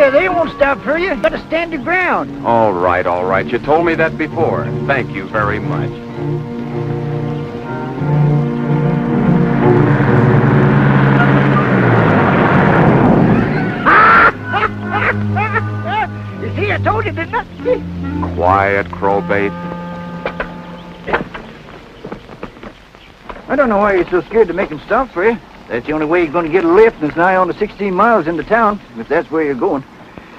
Hey, they won't stop for you. You gotta stand your ground. All right, all right. You told me that before. Thank you very much. You see, I told you, didn't I? Quiet, crowbait. I don't know why you're so scared to make him stop for you. That's the only way you're going to get a lift, and it's nigh on to 16 miles into town, if that's where you're going.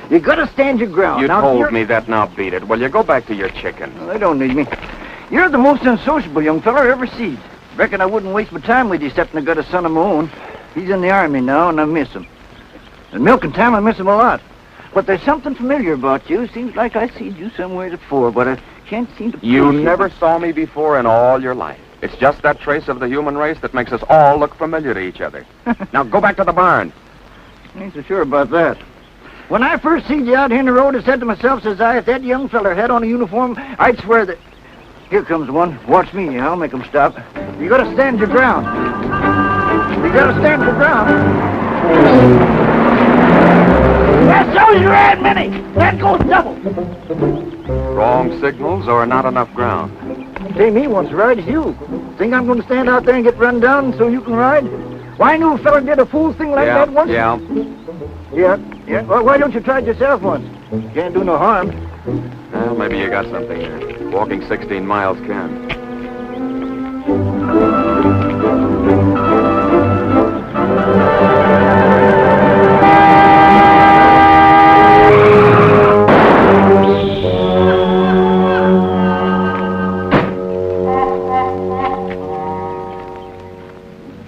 You gotta stand your ground. You now, told me that, now beat it. Well, you go back to your chicken. Well, they don't need me. You're the most unsociable young fella I ever seen. Reckon I wouldn't waste my time with you, except I got a son of my own. He's in the army now, and I miss him. And milking time, I miss him a lot. But there's something familiar about you. Seems like I seen you somewhere before, but I can't seem to... You never saw me before in all your life. It's just that trace of the human race that makes us all look familiar to each other. Now, go back to the barn. I ain't so sure about that. When I first seen you out here in the road, I said to myself, says I, if that young feller had on a uniform, I'd swear that... Here comes one. Watch me. I'll make him stop. You gotta stand your ground. You gotta stand your ground. That shows you ran many. That goes double. Wrong signals or not enough ground? Say, me wants to ride as you. Think I'm going to stand out there and get run down so you can ride? Why, I knew a fella did a fool thing like that once. Yeah. Well, why don't you try it yourself once? Can't do no harm. Well, maybe you got something there. Walking 16 miles can.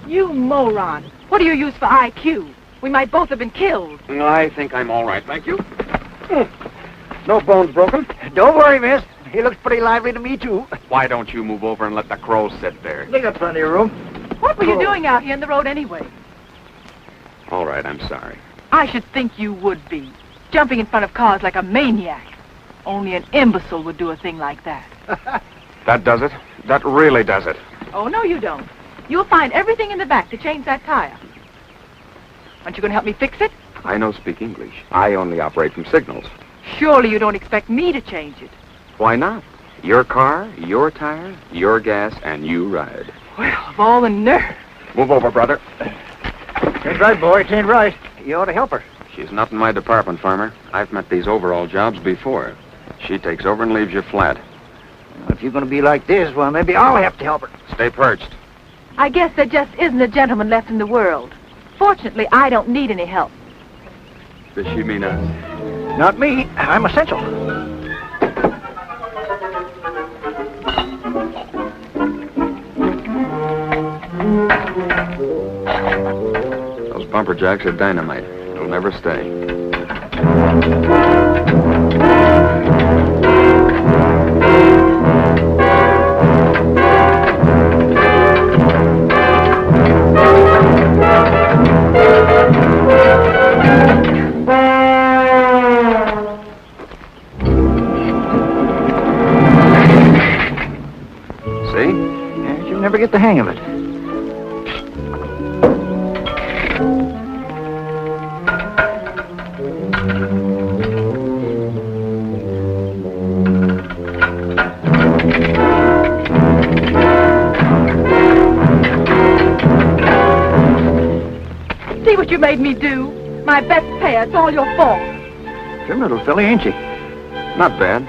You moron. What do you use for IQ? We might both have been killed. I think I'm all right, thank you. No bones broken. Don't worry, miss. He looks pretty lively to me, too. Why don't you move over and let the crows sit there? They got plenty of room. What were you doing out here in the road anyway? All right, I'm sorry. I should think you would be. Jumping in front of cars like a maniac. Only an imbecile would do a thing like that. That does it. That really does it. Oh, no, you don't. You'll find everything in the back to change that tire. Aren't you going to help me fix it? I don't speak English. I only operate from signals. Surely you don't expect me to change it. Why not? Your car, your tire, your gas, and you ride. Well, of all the nerve. Move over, brother. Ain't right, boy. It ain't right. You ought to help her. She's not in my department, farmer. I've met these overall jobs before. She takes over and leaves you flat. Well, if you're going to be like this, well, maybe I'll have to help her. Stay perched. I guess there just isn't a gentleman left in the world. Fortunately, I don't need any help. Does she mean us? Not me. I'm essential. Those bumper jacks are dynamite. It'll never stay. See? Yeah, you'll never get the hang of it. See what you made me do? My best pair. It's all your fault. Trim little filly, ain't she? Not bad.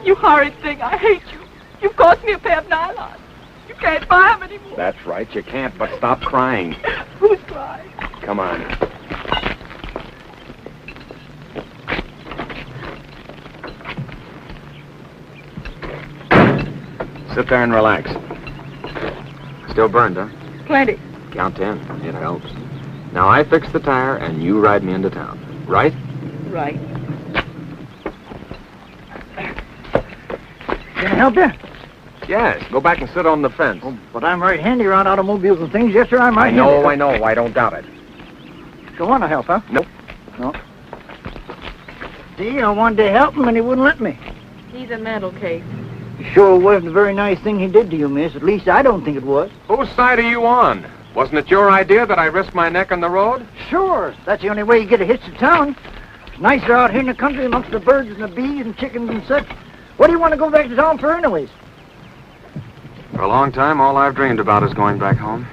You horrid thing. I hate you. You've cost me a pair of nylons. You can't buy them anymore. That's right, you can't, but stop crying. Who's crying? Come on. Sit there and relax. Still burned, huh? Plenty. Count 10. It helps. Now I fix the tire and you ride me into town. Right? Right. Can I help you? Yes. Go back and sit on the fence. Oh, but I'm right handy around automobiles and things. Yes, sir, I'm right I know. handy. I don't doubt it. You want to help, huh? Nope. No. See, I wanted to help him, and he wouldn't let me. He's a mental case. It sure wasn't a very nice thing he did to you, miss. At least I don't think it was. Whose side are you on? Wasn't it your idea that I risk my neck on the road? Sure. That's the only way you get a hitch to town. It's nicer out here in the country amongst the birds and the bees and chickens and such. What do you want to go back to town for anyways? For a long time, all I've dreamed about is going back home.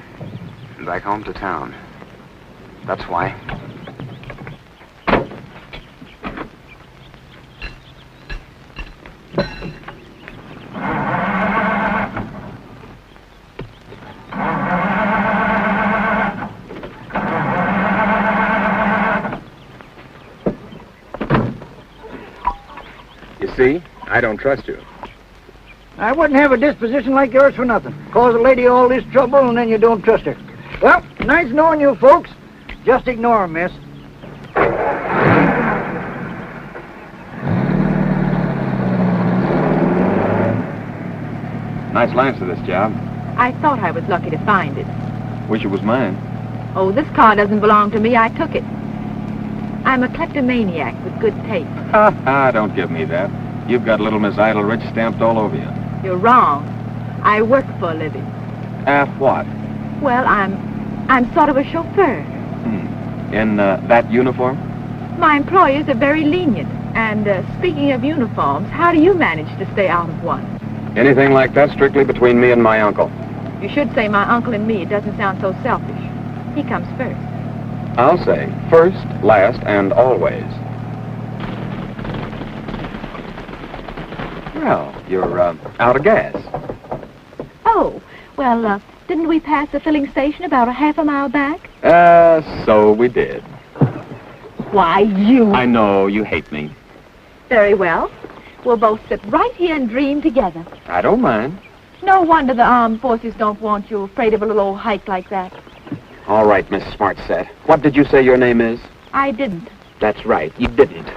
Back home to town. That's why. You see, I don't trust you. I wouldn't have a disposition like yours for nothing. Cause a lady all this trouble and then you don't trust her. Well, nice knowing you folks. Just ignore 'em, miss. Nice lance to this job. I thought I was lucky to find it. Wish it was mine. Oh, this car doesn't belong to me. I took it. I'm a kleptomaniac with good taste. Don't give me that. You've got Little Miss Idle-Rich stamped all over you. You're wrong. I work for a living. What? Well, I'm sort of a chauffeur. In that uniform? My employers are very lenient. And speaking of uniforms, how do you manage to stay out of one? Anything like that strictly between me and my uncle. You should say my uncle and me. It doesn't sound so selfish. He comes first. I'll say first, last, and always. Well, you're out of gas. Oh, well, didn't we pass the filling station about a half a mile back? So we did. Why, you... I know, you hate me. Very well. We'll both sit right here and dream together. I don't mind. No wonder the armed forces don't want you afraid of a little old hike like that. All right, Miss Smartset. What did you say your name is? I didn't. That's right, you didn't.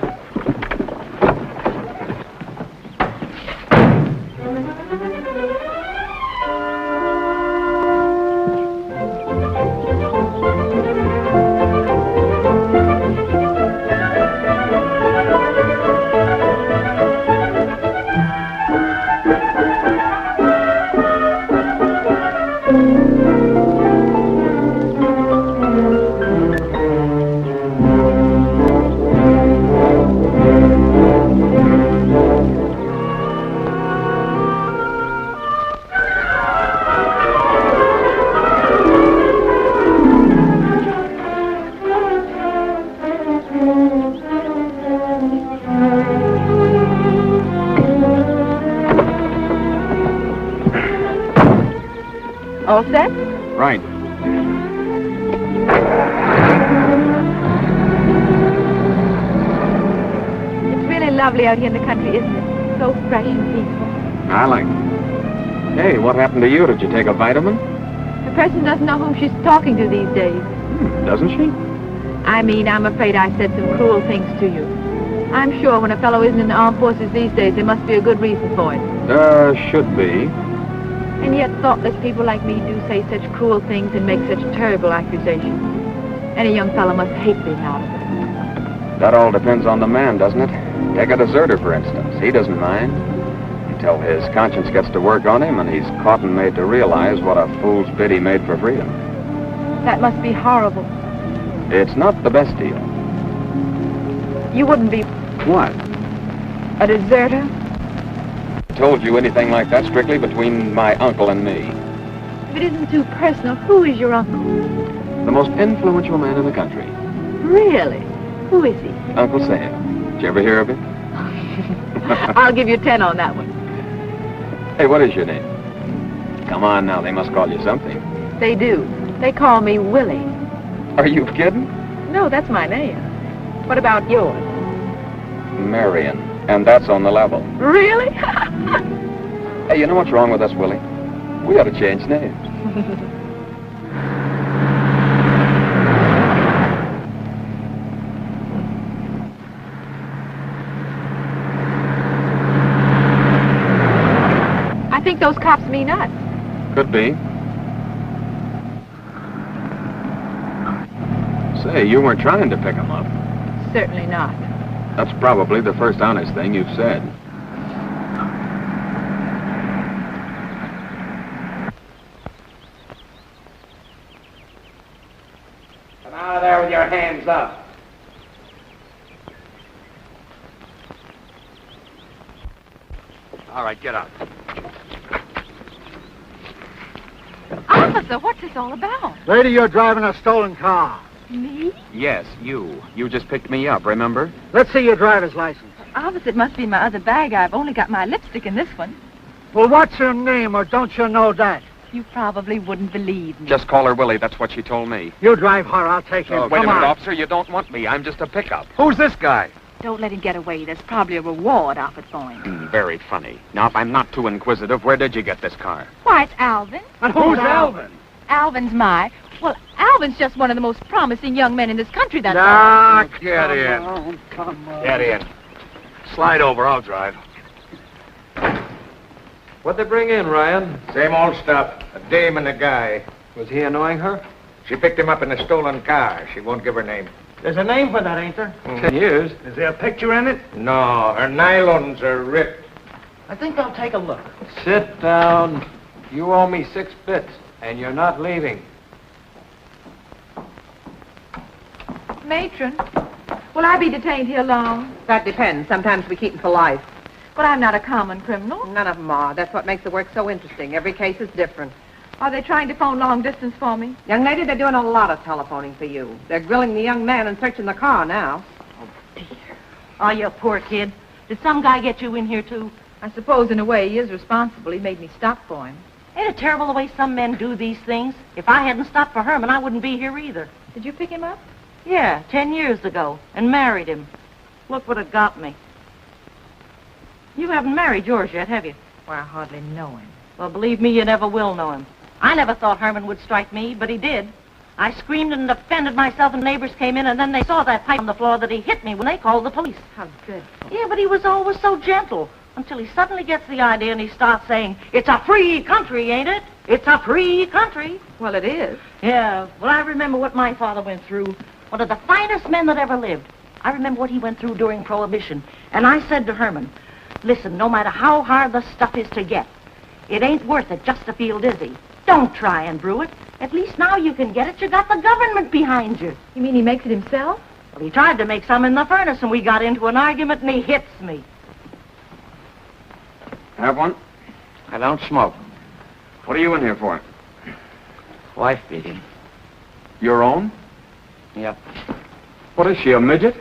All set? Right. It's really lovely out here in the country, isn't it? So fresh and peaceful. I like it. Hey, what happened to you? Did you take a vitamin? The person doesn't know whom she's talking to these days. Doesn't she? I mean, I'm afraid I said some cruel things to you. I'm sure when a fellow isn't in the armed forces these days, there must be a good reason for it. Should be. And yet thoughtless people like me do say such cruel things and make such terrible accusations. Any young fellow must hate being out of it. That all depends on the man, doesn't it? Take a deserter, for instance. He doesn't mind. Until his conscience gets to work on him and he's caught and made to realize what a fool's bid he made for freedom. That must be horrible. It's not the best deal. You wouldn't be What? a deserter? Told you anything like that strictly between my uncle and me. If it isn't too personal, who is your uncle? The most influential man in the country. Really? Who is he? Uncle Sam. Did you ever hear of him? I'll give you 10 on that one. Hey, what is your name? Come on now, they must call you something. They do. They call me Willie. Are you kidding? No, that's my name. What about yours? Marion. And that's on the level. Really? Hey, you know what's wrong with us, Willie? We ought to change names. think those cops mean us. Could be. Say, you weren't trying to pick him up. Certainly not. That's probably the first honest thing you've said. Come out of there with your hands up. All right, get out. Officer, what's this all about? Lady, you're driving a stolen car. Me? Yes, you. You just picked me up, remember? Let's see your driver's license. Officer, it must be in my other bag. I've only got my lipstick in this one. Well, what's your name, or don't you know that? You probably wouldn't believe me. Just call her Willie. That's what she told me. You drive her, I'll take him. Oh, wait a Come minute, on. officer. You don't want me. I'm just a pickup. Who's this guy? Don't let him get away. There's probably a reward offered for him. Very funny. Now, if I'm not too inquisitive, where did you get this car? Why, it's Alvin. And who's Alvin? Alvin's my... Well, Alvin's just one of the most promising young men in this country, that's all. Ah, Get in. Come on. Get in. Slide over, I'll drive. What'd they bring in, Ryan? Same old stuff. A dame and a guy. Was he annoying her? She picked him up in a stolen car. She won't give her name. There's a name for that, ain't there? 10 years. Is there a picture in it? No, her nylons are ripped. I think I'll take a look. Sit down. You owe me 6 bits, and you're not leaving. Matron, will I be detained here long? That depends. Sometimes we keep them for life. But I'm not a common criminal. None of them are. That's what makes the work so interesting. Every case is different. Are they trying to phone long distance for me? Young lady, they're doing a lot of telephoning for you. They're grilling the young man and searching the car now. Oh, you poor kid. Did some guy get you in here, too? I suppose in a way he is responsible. He made me stop for him. Ain't it terrible the way some men do these things? If I hadn't stopped for Herman, I wouldn't be here either. Did you pick him up? Yeah, 10 years ago, and married him. Look what it got me. You haven't married yours yet, have you? Well, I hardly know him. Well, believe me, you never will know him. I never thought Herman would strike me, but he did. I screamed and defended myself, and neighbors came in, and then they saw that pipe on the floor that he hit me when they called the police. How good. Yeah, but he was always so gentle, until he suddenly gets the idea and he starts saying, "It's a free country, ain't it? It's a free country." Well, it is. Yeah, well, I remember what my father went through. One of the finest men that ever lived. I remember what he went through during Prohibition. And I said to Herman, "Listen, no matter how hard the stuff is to get, it ain't worth it just to feel dizzy. Don't try and brew it. At least now you can get it. You got the government behind you." You mean he makes it himself? Well, he tried to make some in the furnace, and we got into an argument, and he hits me. Have one? I don't smoke. What are you in here for? Wife beating. Your own? Yep. What is she, a midget?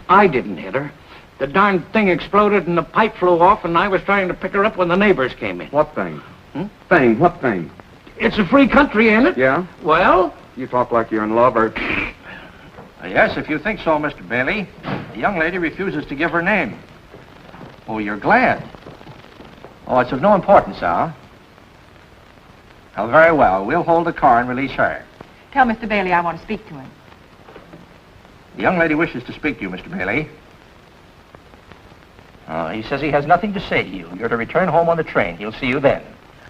I didn't hit her. The darn thing exploded and the pipe flew off, and I was trying to pick her up when the neighbors came in. What thing? Hmm? Thing? What thing? It's a free country, ain't it? Yeah? Well? You talk like you're in love, or... Yes, if you think so, Mr. Bailey. The young lady refuses to give her name. Oh, you're glad? Oh, it's of no importance, huh? Oh, very well. We'll hold the car and release her. Tell Mr. Bailey I want to speak to him. The young lady wishes to speak to you, Mr. Bailey. He says he has nothing to say to you. You're to return home on the train. He'll see you then.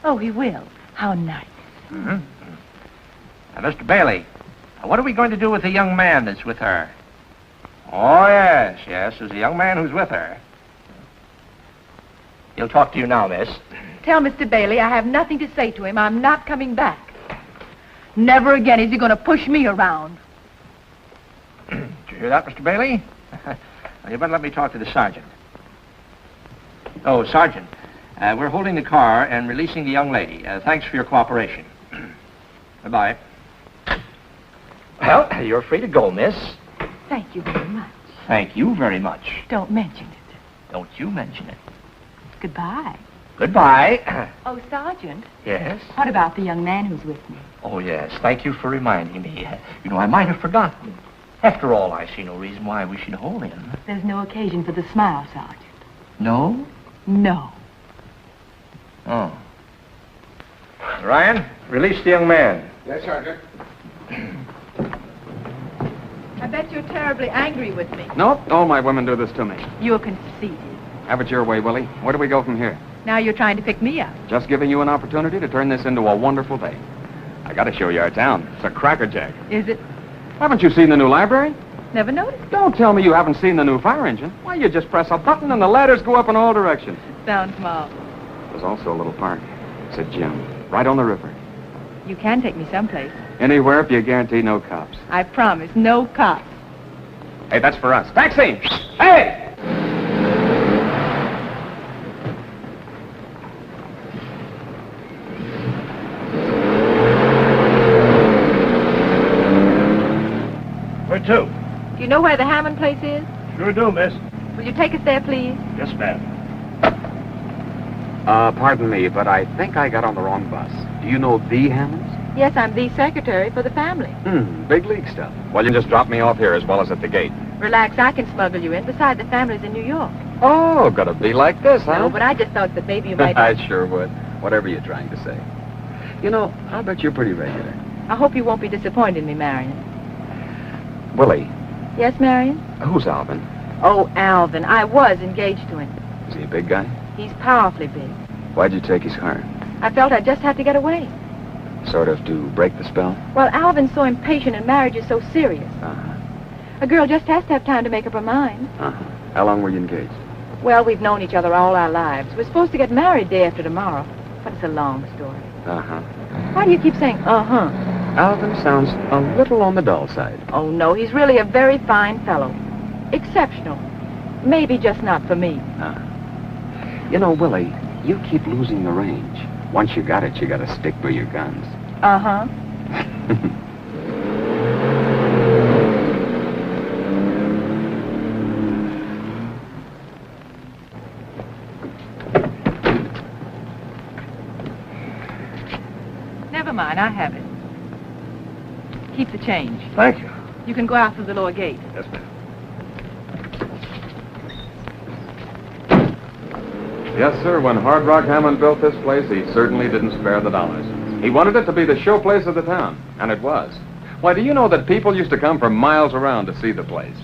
Oh, he will. How nice. Mm-hmm. Now, Mr. Bailey, what are we going to do with the young man that's with her? Oh, yes, there's a young man who's with her. He'll talk to you now, miss. Tell Mr. Bailey I have nothing to say to him. I'm not coming back. Never again is he going to push me around. Did you hear that, Mr. Bailey? Well, you better let me talk to the sergeant. Oh, Sergeant, we're holding the car and releasing the young lady. Thanks for your cooperation. Goodbye. Well, you're free to go, miss. Thank you very much. Thank you very much. Don't mention it. Don't you mention it. Goodbye. Goodbye. Oh, Sergeant, Yes? what about the young man who's with me? Oh, yes. Thank you for reminding me. I might have forgotten. After all, I see no reason why we should hold him. There's no occasion for the smile, Sergeant. No? No. Oh. Ryan, release the young man. Yes, Sergeant. I bet you're terribly angry with me. Nope, all my women do this to me. You're conceited. Have it your way, Willie. Where do we go from here? Now you're trying to pick me up. Just giving you an opportunity to turn this into a wonderful day. I gotta show you our town. It's a crackerjack. Is it? Haven't you seen the new library? Never noticed. Don't tell me you haven't seen the new fire engine. Why, you just press a button and the ladders go up in all directions. Sounds marvelous. There's also a little park. It's a gym, right on the river. You can take me someplace. Anywhere if you guarantee no cops. I promise, no cops. Hey, that's for us. Taxi! Hey! Where to? Do you know where the Hammond place is? Sure do, miss. Will you take us there, please? Yes, ma'am. Pardon me, but I think I got on the wrong bus. Do you know the Hammonds? Yes, I'm the secretary for the family. Big league stuff. Well, you just drop me off here as well as at the gate. Relax, I can smuggle you in. Besides, the family's in New York. Oh, gotta be like this, huh? No, but I just thought that maybe you might... I sure would. Whatever you're trying to say. You know, I'll bet you're pretty regular. I hope you won't be disappointed in me, Marion. Willie, Yes, Marion? who's Alvin? Oh, Alvin. I was engaged to him. Is he a big guy? He's powerfully big. Why'd you take his heart? I felt I just had to get away. Sort of to break the spell? Well, Alvin's so impatient and marriage is so serious. Uh-huh. A girl just has to have time to make up her mind. Uh-huh. How long were you engaged? Well, we've known each other all our lives. We're supposed to get married day after tomorrow. But it's a long story. Uh-huh. Why do you keep saying, uh-huh? Alvin sounds a little on the dull side. Oh, no, he's really a very fine fellow. Exceptional. Maybe just not for me. You know, Willie, you keep losing the range. Once you got it, you gotta stick by your guns. Uh-huh. Never mind, I have it. Keep the change. Thank you. You can go out through the lower gate. Yes, ma'am. Yes, sir. When Hard Rock Hammond built this place, he certainly didn't spare the dollars. He wanted it to be the showplace of the town, and it was. Why, do you know that people used to come from miles around to see the place?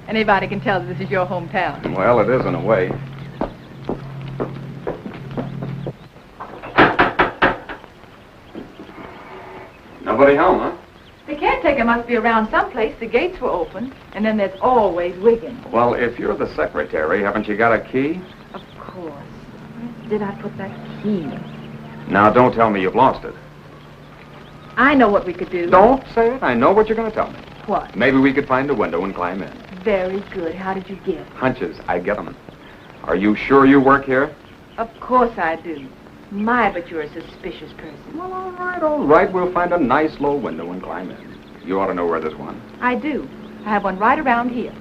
Anybody can tell that this is your hometown. Well, it is in a way. Nobody home, huh? The caretaker must be around someplace. The gates were open, and then there's always Wiggins. Well, if you're the secretary, haven't you got a key? Of course. Where did I put that key? Now, don't tell me you've lost it. I know what we could do. Don't say it. I know what you're going to tell me. What? Maybe we could find a window and climb in. Very good. How did you guess? Hunches, I get them. Are you sure you work here? Of course I do. My, but you're a suspicious person. Well, all right. We'll find a nice low window and climb in. You ought to know where there's one. I do. I have one right around here.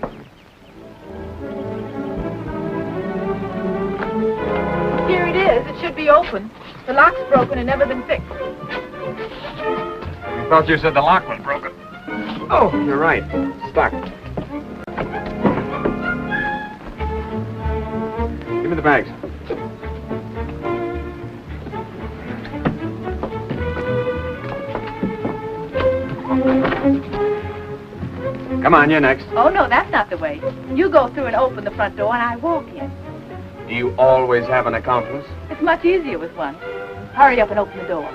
Here it is. It should be open. The lock's broken and never been fixed. I thought you said the lock was broken. Oh, you're right. Stuck. Give me the bags. Come on, you're next. Oh, no, that's not the way. You go through and open the front door, and I walk in. Do you always have an accomplice? It's much easier with one. Hurry up and open the door.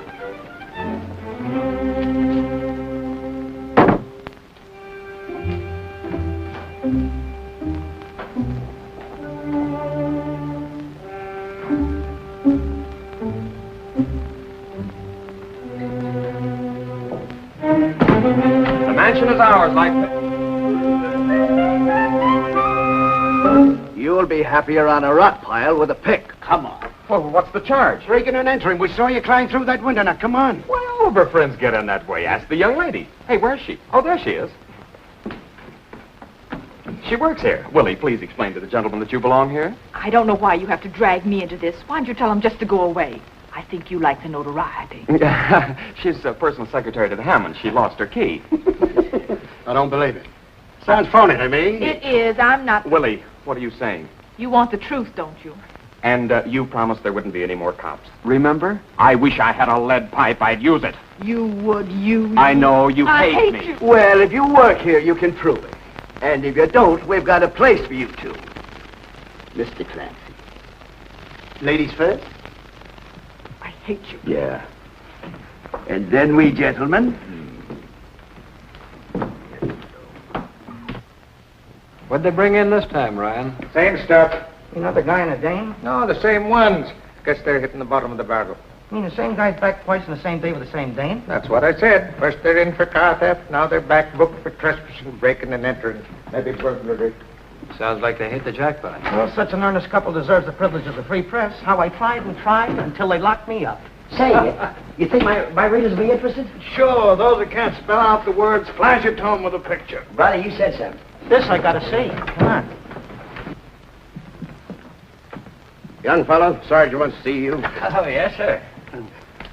The mansion is ours, like that. You'll be happier on a rock pile with a pick. Come on. Well, what's the charge? Breaking and entering. We saw you climb through that window. Now, come on. Well, all of her friends get in that way. Ask the young lady. Hey, where's she? Oh, there she is. She works here. Willie, please explain to the gentleman that you belong here. I don't know why you have to drag me into this. Why don't you tell him just to go away? I think you like the notoriety. She's a personal secretary to the Hammond. She lost her key. I don't believe it. Sounds phony to me. It is. I'm not... Willie, what are you saying? You want the truth, don't you? And you promised there wouldn't be any more cops. Remember? I wish I had a lead pipe. I'd use it. You would, you... I know. You I hate hate me. you. Well, if you work here, you can prove it. And if you don't, we've got a place for you two. Mr. Clancy. Ladies first? I hate you. Yeah. And then we gentlemen. What'd they bring in this time, Ryan? Same stuff. Another guy and a dame? No, the same ones. Guess they're hitting the bottom of the barrel. You mean the same guy's back twice on the same day with the same dame? That's what I said. First they're in for car theft, now they're back booked for trespassing, breaking and entering. Maybe burglary. Sounds like they hit the jackpot. Well, such an earnest couple deserves the privilege of the free press. How I tried and tried until they locked me up. Say, you think my readers will be interested? Sure, those that can't spell out the words, flash it to them with a picture. Brother, you said so. This I gotta see. Come on. Young fellow, Sergeant wants to see you. Oh, yes, sir.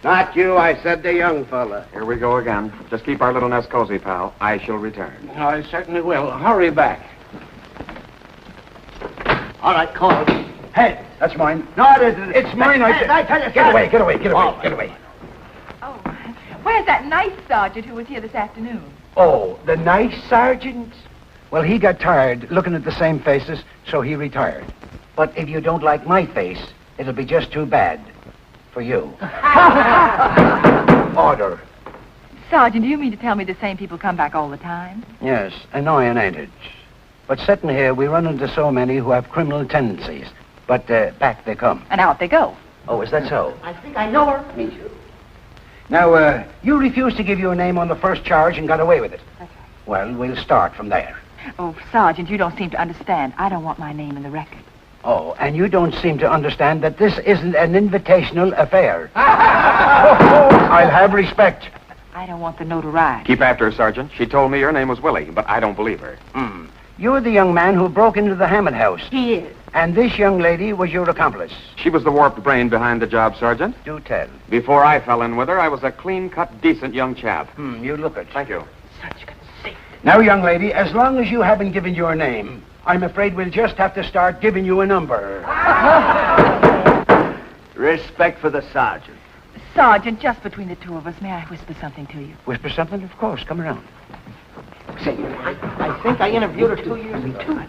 Not you, I said the young fella. Here we go again. Just keep our little nest cozy, pal. I shall return. I certainly will. Hurry back. All right, call it. Hey, that's mine. No, it isn't. It's mine, I said. I tell you, Get away, get away, get away, get away. Oh, where's that nice sergeant who was here this afternoon? Oh, the nice sergeant? Well, he got tired looking at the same faces, so he retired. But if you don't like my face, it'll be just too bad for you. Order. Sergeant, do you mean to tell me the same people come back all the time? Yes, annoying, ain't it? But sitting here, we run into so many who have criminal tendencies. But back they come. And out they go. Oh, is that so? I think I know her. Me too. Now, you refused to give your name on the first charge and got away with it. That's right. Well, we'll start from there. Oh, Sergeant, you don't seem to understand. I don't want my name in the record. Oh, and you don't seem to understand that this isn't an invitational affair. I'll have respect. I don't want the notoriety. Keep after her, Sergeant. She told me your name was Willie, but I don't believe her. You're the young man who broke into the Hammond house. He is. And this young lady was your accomplice. She was the warped brain behind the job, Sergeant. Do tell. Before I fell in with her, I was a clean-cut, decent young chap. You look it. Thank you. Such conceit. Now, young lady, as long as you haven't given your name, I'm afraid we'll just have to start giving you a number. Respect for the sergeant. Sergeant, just between the two of us, may I whisper something to you? Whisper something? Of course. Come around. Say, I think I interviewed her 2 years ago.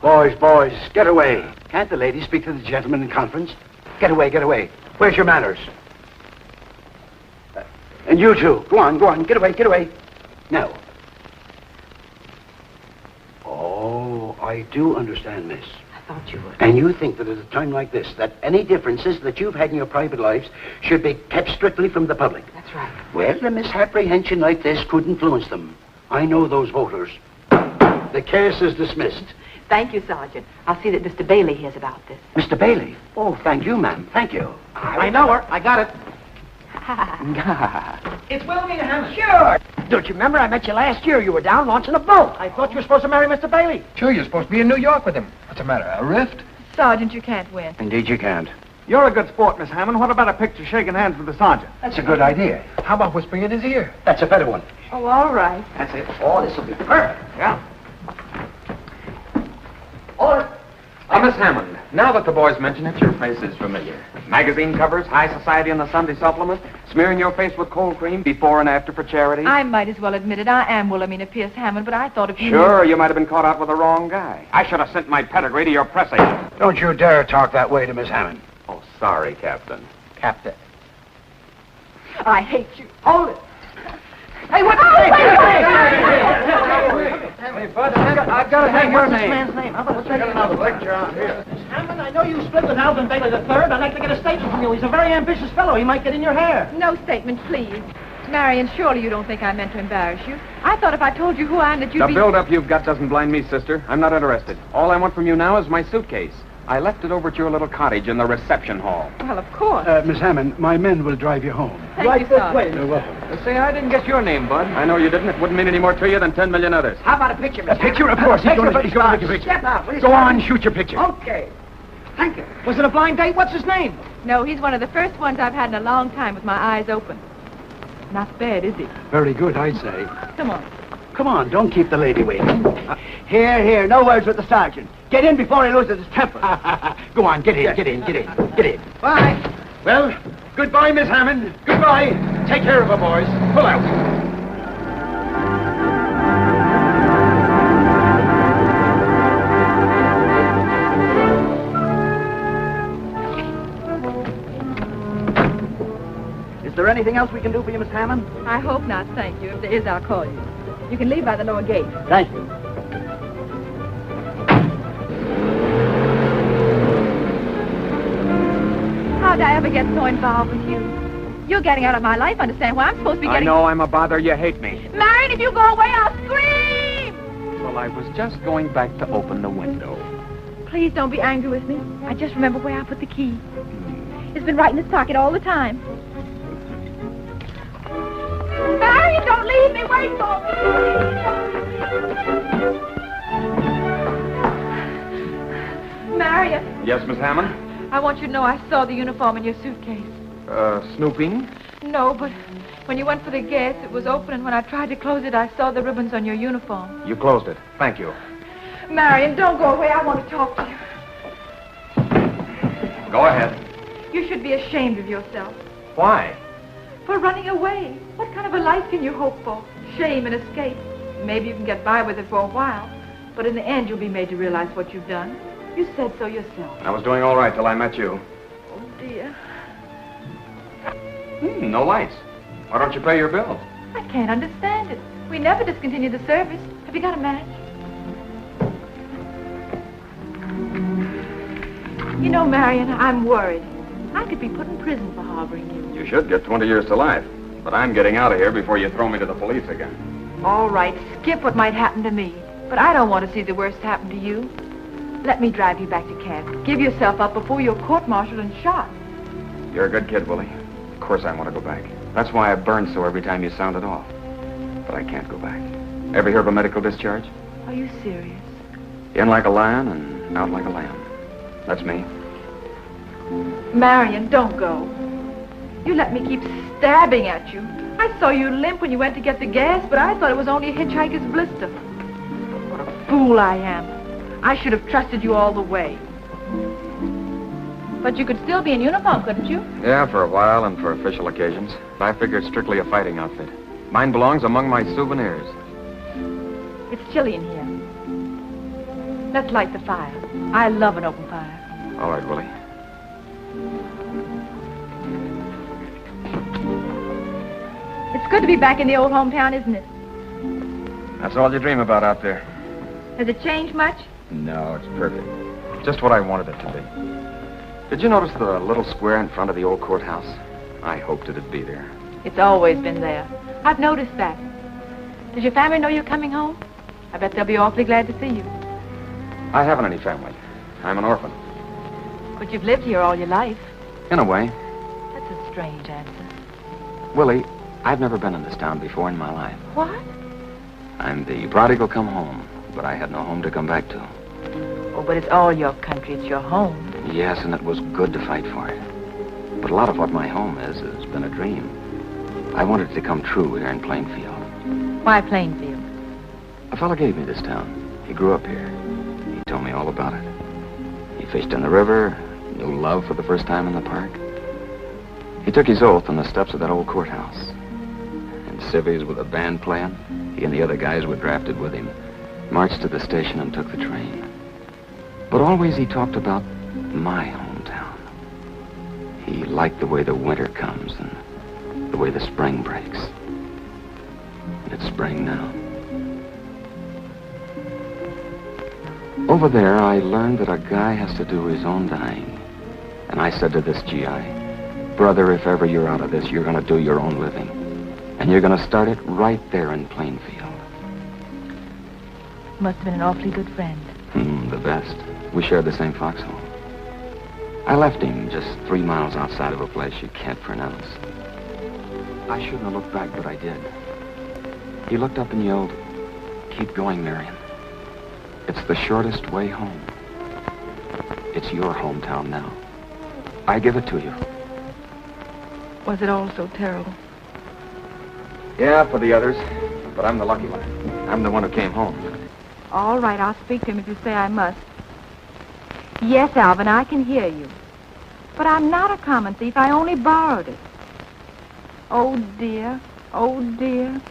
Boys, get away. Can't the lady speak to the gentleman in conference? Get away, get away. Where's your manners? And you two, go on, get away. Now. Oh, I do understand, miss. I thought you would. And you think that at a time like this, that any differences that you've had in your private lives should be kept strictly from the public. That's right. Well, a misapprehension like this could influence them. I know those voters. The case is dismissed. Thank you, Sergeant. I'll see that Mr. Bailey hears about this. Mr. Bailey? Oh, thank you, ma'am. Thank you. I know her. I got it. It's Wilhelmina Hammond. Sure. Don't you remember I met you last year? You were down launching a boat. I thought you were supposed to marry Mr. Bailey. Sure, you're supposed to be in New York with him. What's the matter, a rift? Sergeant, you can't win. Indeed you can't. You're a good sport, Miss Hammond. What about a picture shaking hands with the sergeant? That's a good idea. How about whispering in his ear? That's a better one. Oh, all right. That's it. Oh, this will be perfect. Yeah. Miss Hammond, now that the boys mention it, your face is familiar. Magazine covers, high society in the Sunday supplement, smearing your face with cold cream before and after for charity. I might as well admit it. I am Wilhelmina Pierce Hammond, but I thought if you Sure, you might have been caught out with the wrong guy. I should have sent my pedigree to your press agent. Don't you dare talk that way to Miss Hammond. Oh, sorry, Captain. Captain. I hate you. Hold it. Hey, what? Hey, Bud, I've got to have your What's this name. man's name? How about Got another lecture on here. Miss Hammond, I know you split with Alvin Bailey III. I'd like to get a statement from you. He's a very ambitious fellow. He might get in your hair. No statement, please. Marion, surely you don't think I meant to embarrass you. I thought if I told you who I am that you'd The be... build-up you've got doesn't blind me, sister. I'm not interested. All I want from you now is my suitcase. I left it over at your little cottage in the reception hall. Well, of course. Miss Hammond, my men will drive you home. Thank you, Sergeant. You're welcome. Say, I didn't guess your name, Bud. I know you didn't. It wouldn't mean any more to you than 10 million others. How about a picture, Miss A picture, of Hammond? course. He's going to Picture, make a picture. Step out, please. Go on, shoot your picture. Okay. Thank you. Was it a blind date? What's his name? No, he's one of the first ones I've had in a long time with my eyes open. Not bad, is he? Very good, I'd say. Come on. Come on, don't keep the lady waiting. Here. No words with the sergeant. Get in before he loses his temper. Go on, get in. Bye. Well, goodbye, Miss Hammond. Goodbye. Take care of her, boys. Pull out. anything else we can do for you, Miss Hammond? I hope not, thank you. If there is, I'll call you. You can leave by the lower gate. Thank you. How'd I ever get so involved with you? You're getting out of my life, understand why I'm supposed to be I getting... know I'm a bother. You hate me. Marion, if you go away, I'll scream! Well, I was just going back to open the window. Please don't be angry with me. I just remember where I put the key. It's been right in his pocket all the time. Marion, don't leave me. Wait for me. Marion, Yes, Miss Hammond? I want you to know I saw the uniform in your suitcase. Snooping? No, but when you went for the gas, it was open, and when I tried to close it, I saw the ribbons on your uniform. You closed it. Thank you. Marion, don't go away. I want to talk to you. Go ahead. You should be ashamed of yourself Why? for running away. What kind of a life can you hope for? Shame and escape. Maybe you can get by with it for a while, but in the end, you'll be made to realize what you've done. You said so yourself. I was doing all right till I met you. Oh, dear. No lights. Why don't you pay your bill? I can't understand it. We never discontinued the service. Have you got a match? You know, Marion, I'm worried. I could be put in prison for harboring you. You should get 20 years to life. But I'm getting out of here before you throw me to the police again. All right, skip what might happen to me. But I don't want to see the worst happen to you. Let me drive you back to camp. Give yourself up before you're court-martialed and shot. You're a good kid, Willie. Of course I want to go back. That's why I burn so every time you sound it off. But I can't go back. Ever hear of a medical discharge? Are you serious? In like a lion and out like a lamb. That's me. Marion, don't go. You let me keep stabbing at you. I saw you limp when you went to get the gas, but I thought it was only a hitchhiker's blister. What a fool I am. I should have trusted you all the way. But you could still be in uniform, couldn't you? Yeah, for a while and for official occasions. I figured strictly a fighting outfit. Mine belongs among my souvenirs. It's chilly in here. Let's light the fire. I love an open fire. All right, Willie. It's good to be back in the old hometown, isn't it? That's all you dream about out there. Has it changed much? No, it's perfect. Just what I wanted it to be. Did you notice the little square in front of the old courthouse? I hoped it'd be there. It's always been there. I've noticed that. Does your family know you're coming home? I bet they'll be awfully glad to see you. I haven't any family. I'm an orphan. But you've lived here all your life. In a way. That's a strange answer. Willie, I've never been in this town before in my life. What? I'm the prodigal come home, but I had no home to come back to. Oh, but it's all your country. It's your home. Yes, and it was good to fight for it. But a lot of what my home is has been a dream. I wanted it to come true here in Plainfield. Why Plainfield? A fella gave me this town. He grew up here. He told me all about it. He fished in the river, knew love for the first time in the park. He took his oath on the steps of that old courthouse. In civvies with a band playing, he and the other guys were drafted with him, marched to the station and took the train. But always he talked about my hometown. He liked the way the winter comes and the way the spring breaks. And it's spring now. Over there, I learned that a guy has to do his own dying. And I said to this GI, brother, if ever you're out of this, you're going to do your own living. And you're going to start it right there in Plainfield. Must have been an awfully good friend. The best. We shared the same foxhole. I left him just 3 miles outside of a place you can't pronounce. I shouldn't have looked back, but I did. He looked up and yelled, "Keep going, Marion. It's the shortest way home. It's your hometown now. I give it to you." Was it all so terrible? Yeah, for the others. But I'm the lucky one. I'm the one who came home. All right, I'll speak to him if you say I must. Yes, Alvin, I can hear you. But I'm not a common thief. I only borrowed it. Oh, dear. Oh, dear.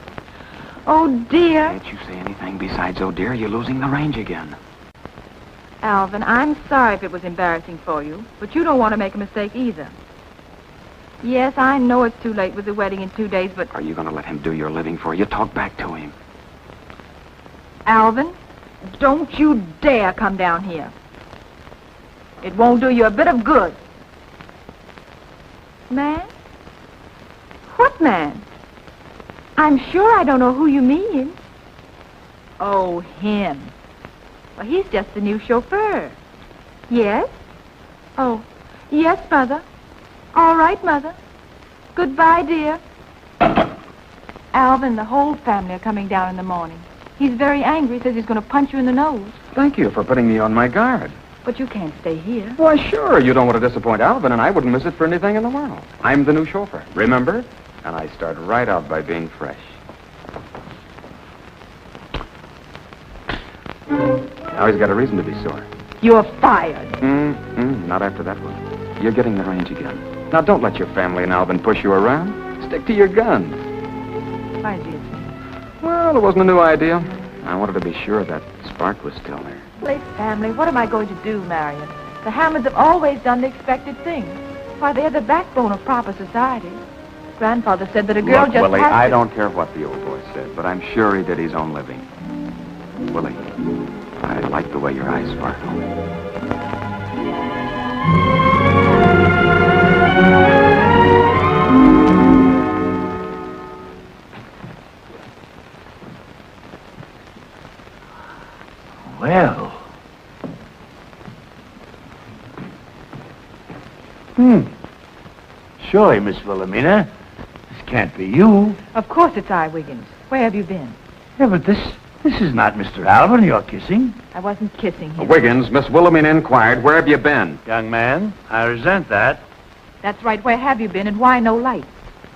Oh, dear. Can't you say anything besides, oh, dear? You're losing the range again. Alvin, I'm sorry if it was embarrassing for you, but you don't want to make a mistake either. Yes, I know it's too late with the wedding in 2 days, but... Are you going to let him do your living for you? Talk back to him. Alvin, don't you dare come down here. It won't do you a bit of good. Man? What man? I'm sure I don't know who you mean. Oh, him. Well, he's just the new chauffeur. Yes? Oh, yes, Mother. All right, Mother. Goodbye, dear. Alvin, the whole family are coming down in the morning. He's very angry, says he's going to punch you in the nose. Thank you for putting me on my guard. But you can't stay here. Why, sure. You don't want to disappoint Alvin, and I wouldn't miss it for anything in the world. I'm the new chauffeur, remember? And I start right out by being fresh. Now he's got a reason to be sore. You're fired. Not after that one. You're getting the range again. Now, don't let your family and Alvin push you around. Stick to your guns. Why, dear? Well, it wasn't a new idea. I wanted to be sure that spark was still there. Late family, what am I going to do, Marion? The Hammonds have always done the expected things. Why, they're the backbone of proper society. Grandfather said that a girl Look, just Willie, has to... I don't care what the old boy said, but I'm sure he did his own living. Willie, I like the way your eyes sparkle. Well. Surely, Miss Wilhelmina. This can't be you. Of course it's I, Wiggins. Where have you been? Yeah, but this is not Mr. Alvin you're kissing. I wasn't kissing him. Wiggins, Miss Wilhelmina inquired, where have you been? Young man, I resent that. That's right. Where have you been, and why no light?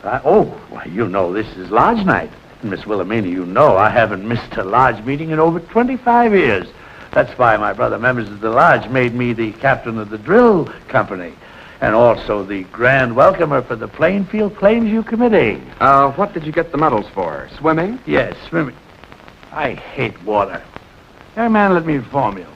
Why, you know this is lodge night. Miss Wilhelmina, you know I haven't missed a lodge meeting in over 25 years. That's why my brother members of the lodge made me the captain of the drill company, and also the grand welcomer for the Plainfield Plainview Committee. What did you get the medals for? Swimming? Yes, swimming. I hate water. Young man, let me inform you.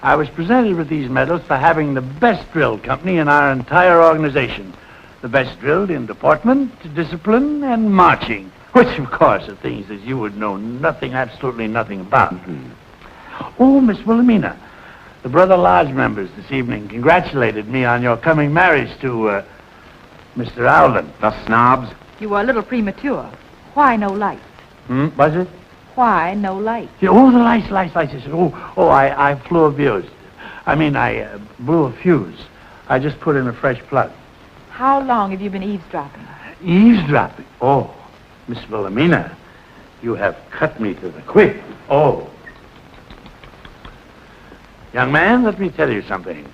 I was presented with these medals for having the best drill company in our entire organization. The best drilled in deportment, discipline, and marching, which, of course, are things that you would know nothing, absolutely nothing about. Oh, Miss Wilhelmina, the Brother Lodge members this evening congratulated me on your coming marriage to, Mr. Alvin. The snobs? You were a little premature. Why no light? Was it? Why no light? Yeah, the lights. Yes. I blew a fuse. I blew a fuse. I just put in a fresh plug. How long have you been eavesdropping? Eavesdropping? Oh, Miss Wilhelmina, you have cut me to the quick. Oh. Young man, let me tell you something.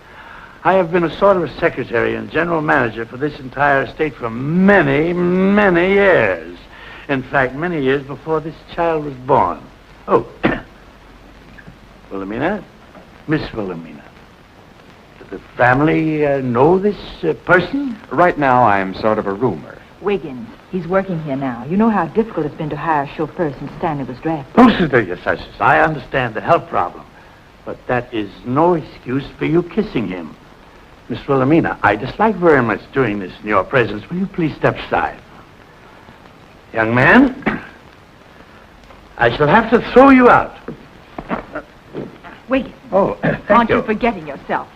I have been a sort of a secretary and general manager for this entire estate for many, many years. In fact, many years before this child was born. Oh, Wilhelmina, Miss Wilhelmina, does the family know this person? Right now, I'm sort of a rumor. Wiggins, he's working here now. You know how difficult it's been to hire a chauffeur since Stanley was drafted. Oh, yes, I understand the health problem. But that is no excuse for you kissing him. Miss Wilhelmina, I dislike very much doing this in your presence. Will you please step aside? Young man, I shall have to throw you out. Wiggins. Oh, Aren't you forgetting yourself?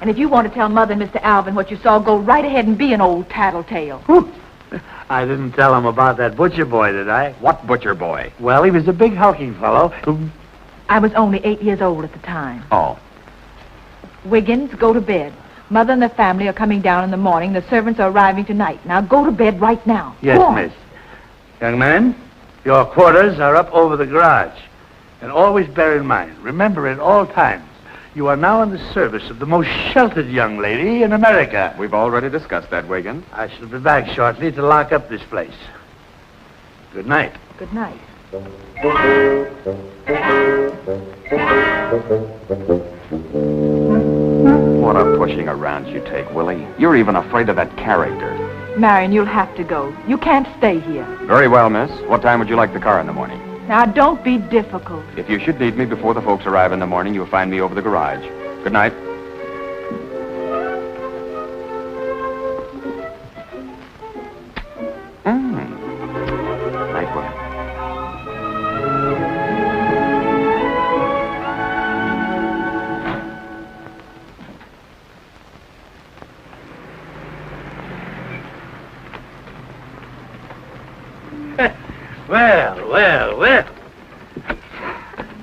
And if you want to tell Mother and Mr. Alvin what you saw, go right ahead and be an old tattletale. I didn't tell him about that butcher boy, did I? What butcher boy? Well, he was a big hulking fellow who... I was only 8 years old at the time. Oh. Wiggins, go to bed. Mother and the family are coming down in the morning. The servants are arriving tonight. Now go to bed right now. Yes, Go on. miss. Young man, your quarters are up over the garage. And always bear in mind, remember at all times, you are now in the service of the most sheltered young lady in America. We've already discussed that, Wiggins. I shall be back shortly to lock up this place. Good night. Good night. What a pushing around you take, Willie. You're even afraid of that character. Marion, you'll have to go. You can't stay here. Very well, miss. What time would you like the car in the morning? Now, don't be difficult. If you should need me before the folks arrive in the morning, you'll find me over the garage. Good night. Well, well, well.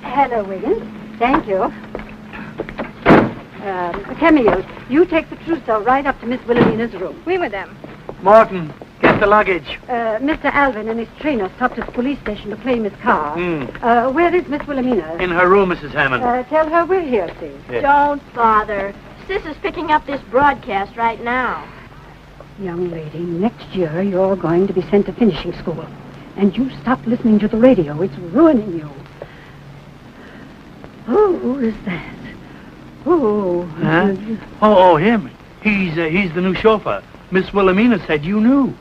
Hello, Wiggins. Thank you. Camille, you take the trousseau right up to Miss Wilhelmina's room. Oui, madame. Morton, get the luggage. Mr. Alvin and his trainer stopped at the police station to claim his car. Where is Miss Wilhelmina? In her room, Mrs. Hammond. Tell her we're here, please. Yes. Don't bother. Sis is picking up this broadcast right now. Young lady, next year you're going to be sent to finishing school. And you stop listening to the radio. It's ruining you. Who is that? Oh. Huh? Oh, him. He's the new chauffeur. Miss Wilhelmina said you knew.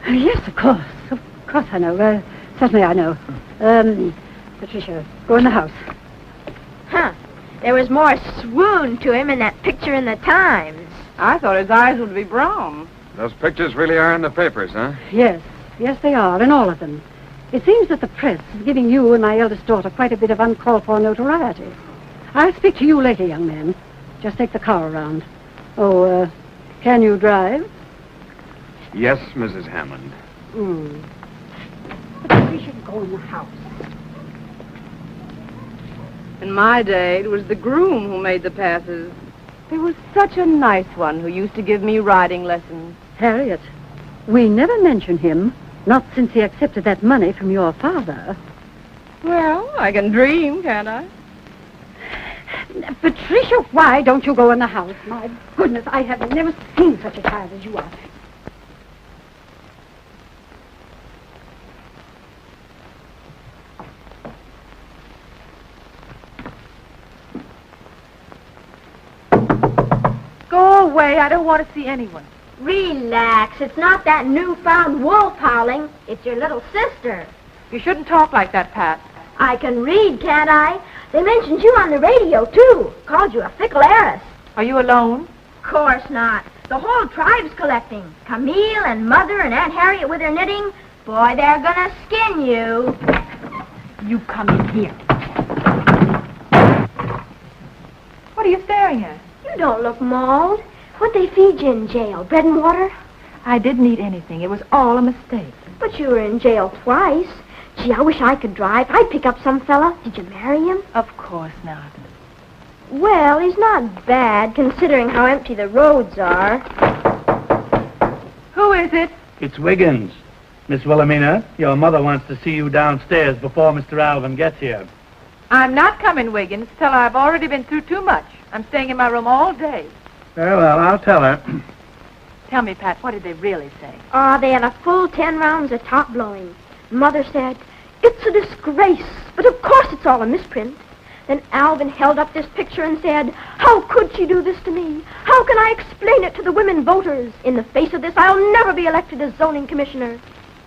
Yes, of course. Of course I know. Certainly I know. Patricia, go in the house. Huh. There was more swoon to him in that picture in the Times. I thought his eyes would be brown. Those pictures really are in the papers, huh? Yes, they are, and all of them. It seems that the press is giving you and my eldest daughter quite a bit of uncalled-for notoriety. I'll speak to you later, young man. Just take the car around. Oh, can you drive? Yes, Mrs. Hammond. But we should go in the house. In my day, it was the groom who made the passes. There was such a nice one who used to give me riding lessons. Harriet, we never mention him, not since he accepted that money from your father. Well, I can dream, can't I? Patricia, why don't you go in the house? My goodness, I have never seen such a child as you are. Go away. I don't want to see anyone. Relax. It's not that newfound wolf howling. It's your little sister. You shouldn't talk like that, Pat. I can read, can't I? They mentioned you on the radio, too. Called you a fickle heiress. Are you alone? Course not. The whole tribe's collecting. Camille and Mother and Aunt Harriet with her knitting. Boy, they're gonna skin you. You come in here. What are you staring at? You don't look mauled. What'd they feed you in jail? Bread and water? I didn't eat anything. It was all a mistake. But you were in jail twice. Gee, I wish I could drive. I'd pick up some fella. Did you marry him? Of course not. Well, he's not bad, considering how empty the roads are. Who is it? It's Wiggins. Miss Wilhelmina, your mother wants to see you downstairs before Mr. Alvin gets here. I'm not coming, Wiggins, till I've already been through too much. I'm staying in my room all day. Very well, I'll tell her. Tell me, Pat, what did they really say? Oh, they had a full 10 rounds of top blowing. Mother said, "It's a disgrace, but of course it's all a misprint." Then Alvin held up this picture and said, "How could she do this to me? How can I explain it to the women voters? In the face of this, I'll never be elected as zoning commissioner."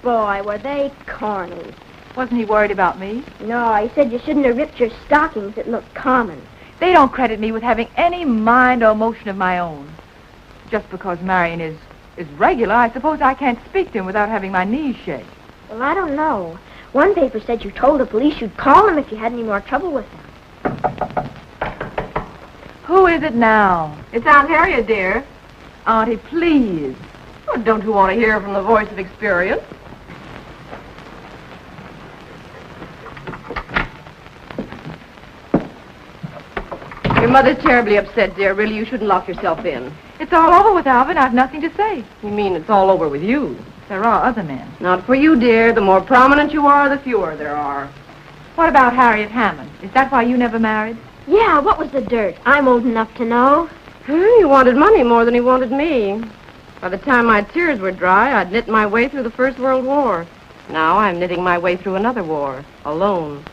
Boy, were they corny. Wasn't he worried about me? No, he said you shouldn't have ripped your stockings. It looked common. They don't credit me with having any mind or motion of my own. Just because Marion is regular, I suppose I can't speak to him without having my knees shake. Well, I don't know. One paper said you told the police you'd call him if you had any more trouble with him. Who is it now? It's Aunt Harriet, dear. Auntie, please. Well, don't you want to hear from the voice of experience? Your mother's terribly upset, dear. Really, you shouldn't lock yourself in. It's all over with Alvin. I've nothing to say. You mean it's all over with you? There are other men. Not for you, dear. The more prominent you are, the fewer there are. What about Harriet Hammond? Is that why you never married? Yeah, what was the dirt? I'm old enough to know. He wanted money more than he wanted me. By the time my tears were dry, I'd knit my way through the First World War. Now I'm knitting my way through another war, alone.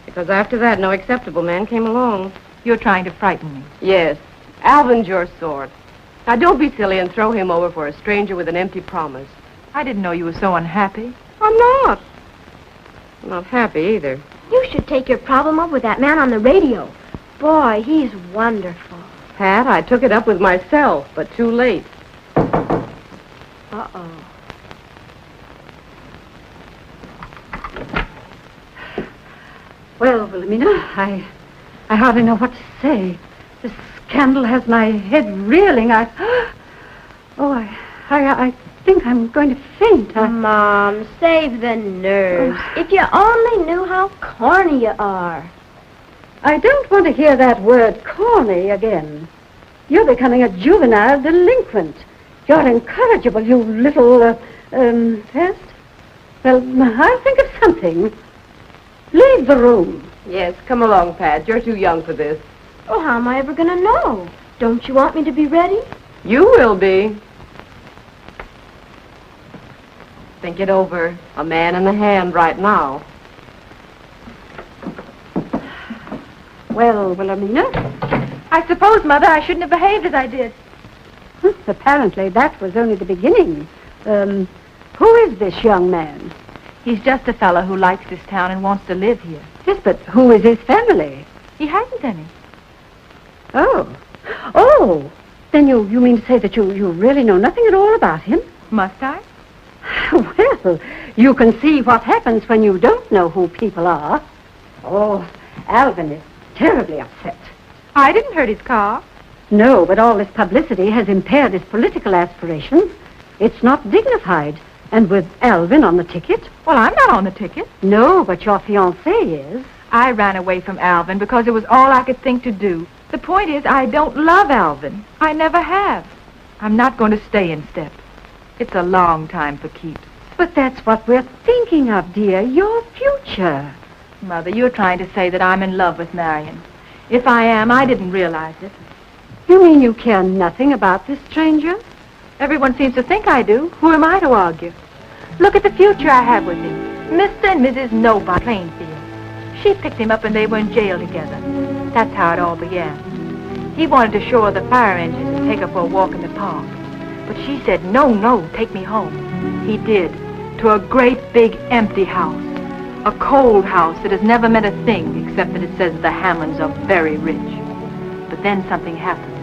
Because after that, no acceptable man came along. You're trying to frighten me. Yes. Alvin's your sort. Now, don't be silly and throw him over for a stranger with an empty promise. I didn't know you were so unhappy. I'm not. I'm not happy either. You should take your problem up with that man on the radio. Boy, he's wonderful. Pat, I took it up with myself, but too late. Uh-oh. Well, Wilhelmina, I hardly know what to say. This scandal has my head reeling. I think I'm going to faint. Mom, save the nerves. If you only knew how corny you are. I don't want to hear that word corny again. You're becoming a juvenile delinquent. You're incorrigible, you little, pest. Well, I'll think of something. Leave the room. Yes, come along, Pat. You're too young for this. Oh, how am I ever going to know? Don't you want me to be ready? You will be. Think it over. A man in the hand right now. Well, Wilhelmina? I suppose, Mother, I shouldn't have behaved as I did. Apparently that was only the beginning. Who is this young man? He's just a fellow who likes this town and wants to live here. Yes, but who is his family? He hasn't any. Oh, then you mean to say that you really know nothing at all about him? Must I? Well, you can see what happens when you don't know who people are. Oh, Alvin is terribly upset. I didn't hurt his car. No, but all this publicity has impaired his political aspirations. It's not dignified. And with Alvin on the ticket? Well, I'm not on the ticket. No, but your fiancé is. I ran away from Alvin because it was all I could think to do. The point is, I don't love Alvin. I never have. I'm not going to stay in step. It's a long time for keeps. But that's what we're thinking of, dear. Your future. Mother, you're trying to say that I'm in love with Marion. If I am, I didn't realize it. You mean you care nothing about this stranger? Everyone seems to think I do. Who am I to argue? Look at the future I have with him. Mr. and Mrs. Nobody Plainfield. She picked him up and they were in jail together. That's how it all began. He wanted to show her the fire engines and take her for a walk in the park. But she said, no, take me home. He did, to a great big empty house. A cold house that has never meant a thing except that it says the Hammonds are very rich. But then something happened.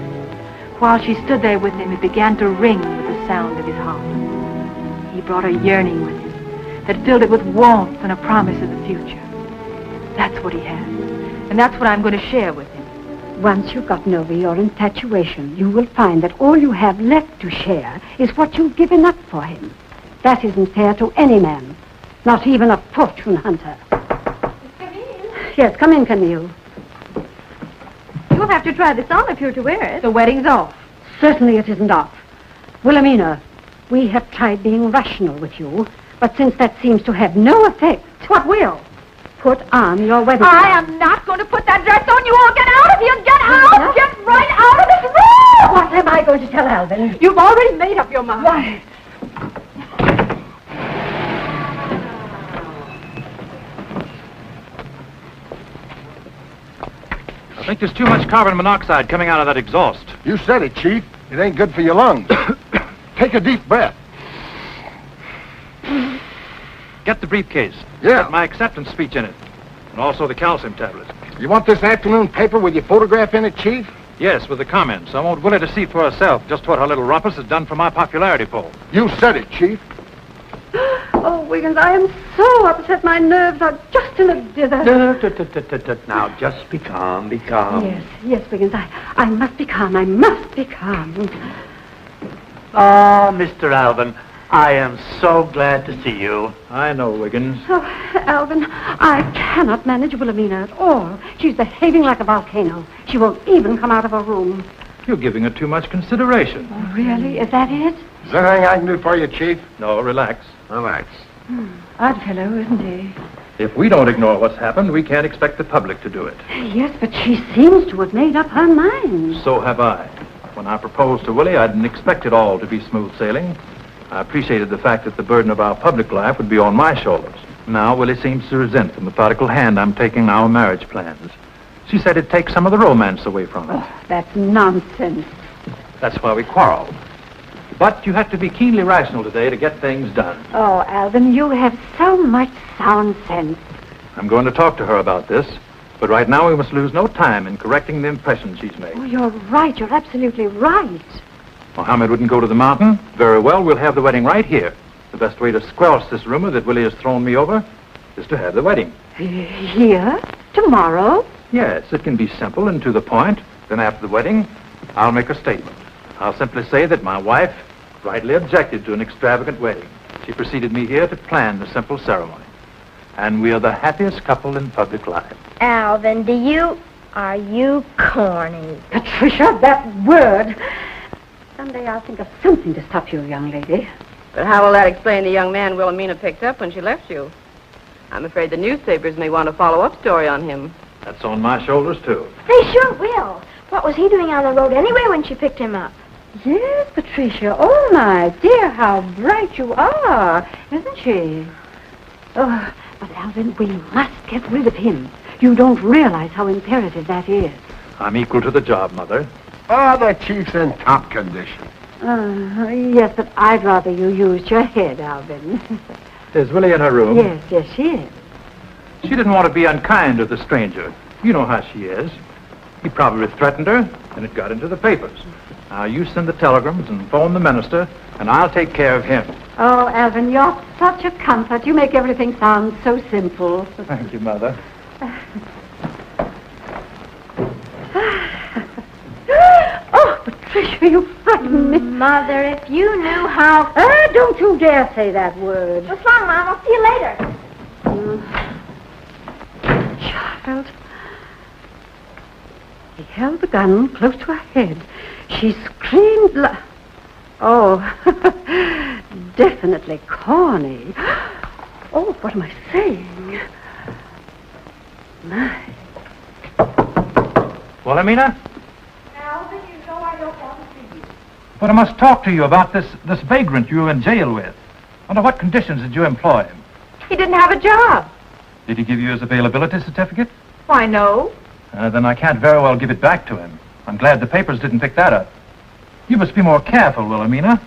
While she stood there with him, it began to ring with the sound of his heart. He brought a yearning with him that filled it with warmth and a promise of the future. That's what he has, and that's what I'm going to share with him. Once you've gotten over your infatuation, you will find that all you have left to share is what you've given up for him. That isn't fair to any man, not even a fortune hunter. Yes, come in, Camille. You'll have to try this on if you're to wear it. The wedding's off. Certainly it isn't off. Wilhelmina, we have tried being rational with you, but since that seems to have no effect... What will? Put on your wedding I am not going to put that dress on. You all get out of here. Get out. Get right out of this room. What am I going to tell Alvin? You've already made up your mind. Why? I think there's too much carbon monoxide coming out of that exhaust. You said it, Chief. It ain't good for your lungs. Take a deep breath. Get the briefcase. Yeah. Get my acceptance speech in it. And also the calcium tablet. You want this afternoon paper with your photograph in it, Chief? Yes, with the comments. I want Willie to see for herself just what her little rumpus has done for my popularity poll. You said it, Chief. Oh, Wiggins, I am so upset. My nerves are just in a dither. Now, just be calm, be calm. Yes, Wiggins, I must be calm. I must be calm. Ah, Mr. Alvin, I am so glad to see you. I know, Wiggins. Oh, Alvin, I cannot manage Wilhelmina at all. She's behaving like a volcano. She won't even come out of her room. You're giving her too much consideration. Oh, really? Is that it? Is there anything I can do for you, Chief? No, relax. Relax. Odd fellow, isn't he? If we don't ignore what's happened, we can't expect the public to do it. Yes, but she seems to have made up her mind. So have I. When I proposed to Willie, I didn't expect it all to be smooth sailing. I appreciated the fact that the burden of our public life would be on my shoulders. Now, Willie seems to resent the methodical hand I'm taking our marriage plans. She said it takes some of the romance away from it. Oh, that's nonsense. That's why we quarreled. But you have to be keenly rational today to get things done. Oh, Alvin, you have so much sound sense. I'm going to talk to her about this, but right now we must lose no time in correcting the impression she's made. Oh, you're right. You're absolutely right. Mohammed wouldn't go to the mountain. Very well, we'll have the wedding right here. The best way to squelch this rumor that Willie has thrown me over is to have the wedding. Here? Tomorrow? Yes, it can be simple and to the point. Then after the wedding, I'll make a statement. I'll simply say that my wife rightly objected to an extravagant wedding. She preceded me here to plan the simple ceremony. And we are the happiest couple in public life. Alvin, are you corny? Patricia, that word. Someday I'll think of something to stop you, young lady. But how will that explain the young man Wilhelmina picked up when she left you? I'm afraid the newspapers may want a follow-up story on him. That's on my shoulders, too. They sure will. What was he doing on the road anyway when she picked him up? Yes, Patricia. Oh, my dear, how bright you are, isn't she? Oh, but Alvin, we must get rid of him. You don't realize how imperative that is. I'm equal to the job, Mother. Oh, the chief's in top condition. Yes, but I'd rather you used your head, Alvin. Is Willie in her room? Yes, she is. She didn't want to be unkind to the stranger. You know how she is. He probably threatened her, and it got into the papers. Now, you send the telegrams and phone the minister, and I'll take care of him. Oh, Alvin, you're such a comfort. You make everything sound so simple. Thank you, Mother. Oh, Patricia, you frightened me. Mother, if you knew how... Don't you dare say that word. What's wrong, Mom? I'll see you later. Child. He held the gun close to her head. She screamed Oh, definitely corny. Oh, what am I saying? My. Wilhelmina? Alvin, you know I don't want to see you. But I must talk to you about this vagrant you were in jail with. Under what conditions did you employ him? He didn't have a job. Did he give you his availability certificate? Why, no. Then I can't very well give it back to him. I'm glad the papers didn't pick that up. You must be more careful, Wilhelmina.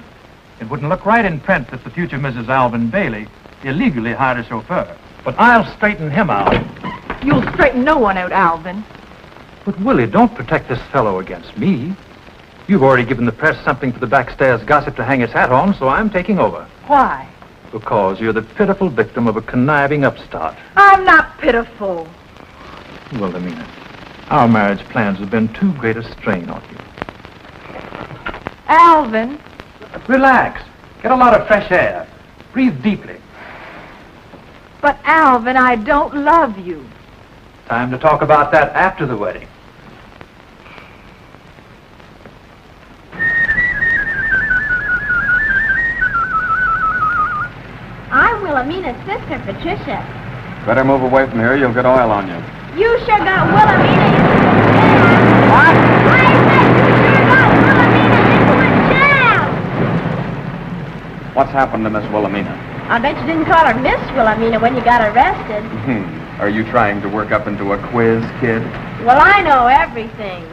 It wouldn't look right in print that the future Mrs. Alvin Bailey illegally hired a chauffeur. But I'll straighten him out. You'll straighten no one out, Alvin. But, Willie, don't protect this fellow against me. You've already given the press something for the backstairs gossip to hang its hat on, so I'm taking over. Why? Because you're the pitiful victim of a conniving upstart. I'm not pitiful. Wilhelmina, our marriage plans have been too great a strain on you. Alvin. Relax. Get a lot of fresh air. Breathe deeply. But, Alvin, I don't love you. Time to talk about that after the wedding. I'm Wilhelmina's sister, Patricia. Better move away from here. You'll get oil on you. You sure got Wilhelmina into a jam. What? I said you sure got Wilhelmina into a jam. What's happened to Miss Wilhelmina? I bet you didn't call her Miss Wilhelmina when you got arrested. Are you trying to work up into a quiz, kid? Well, I know everything.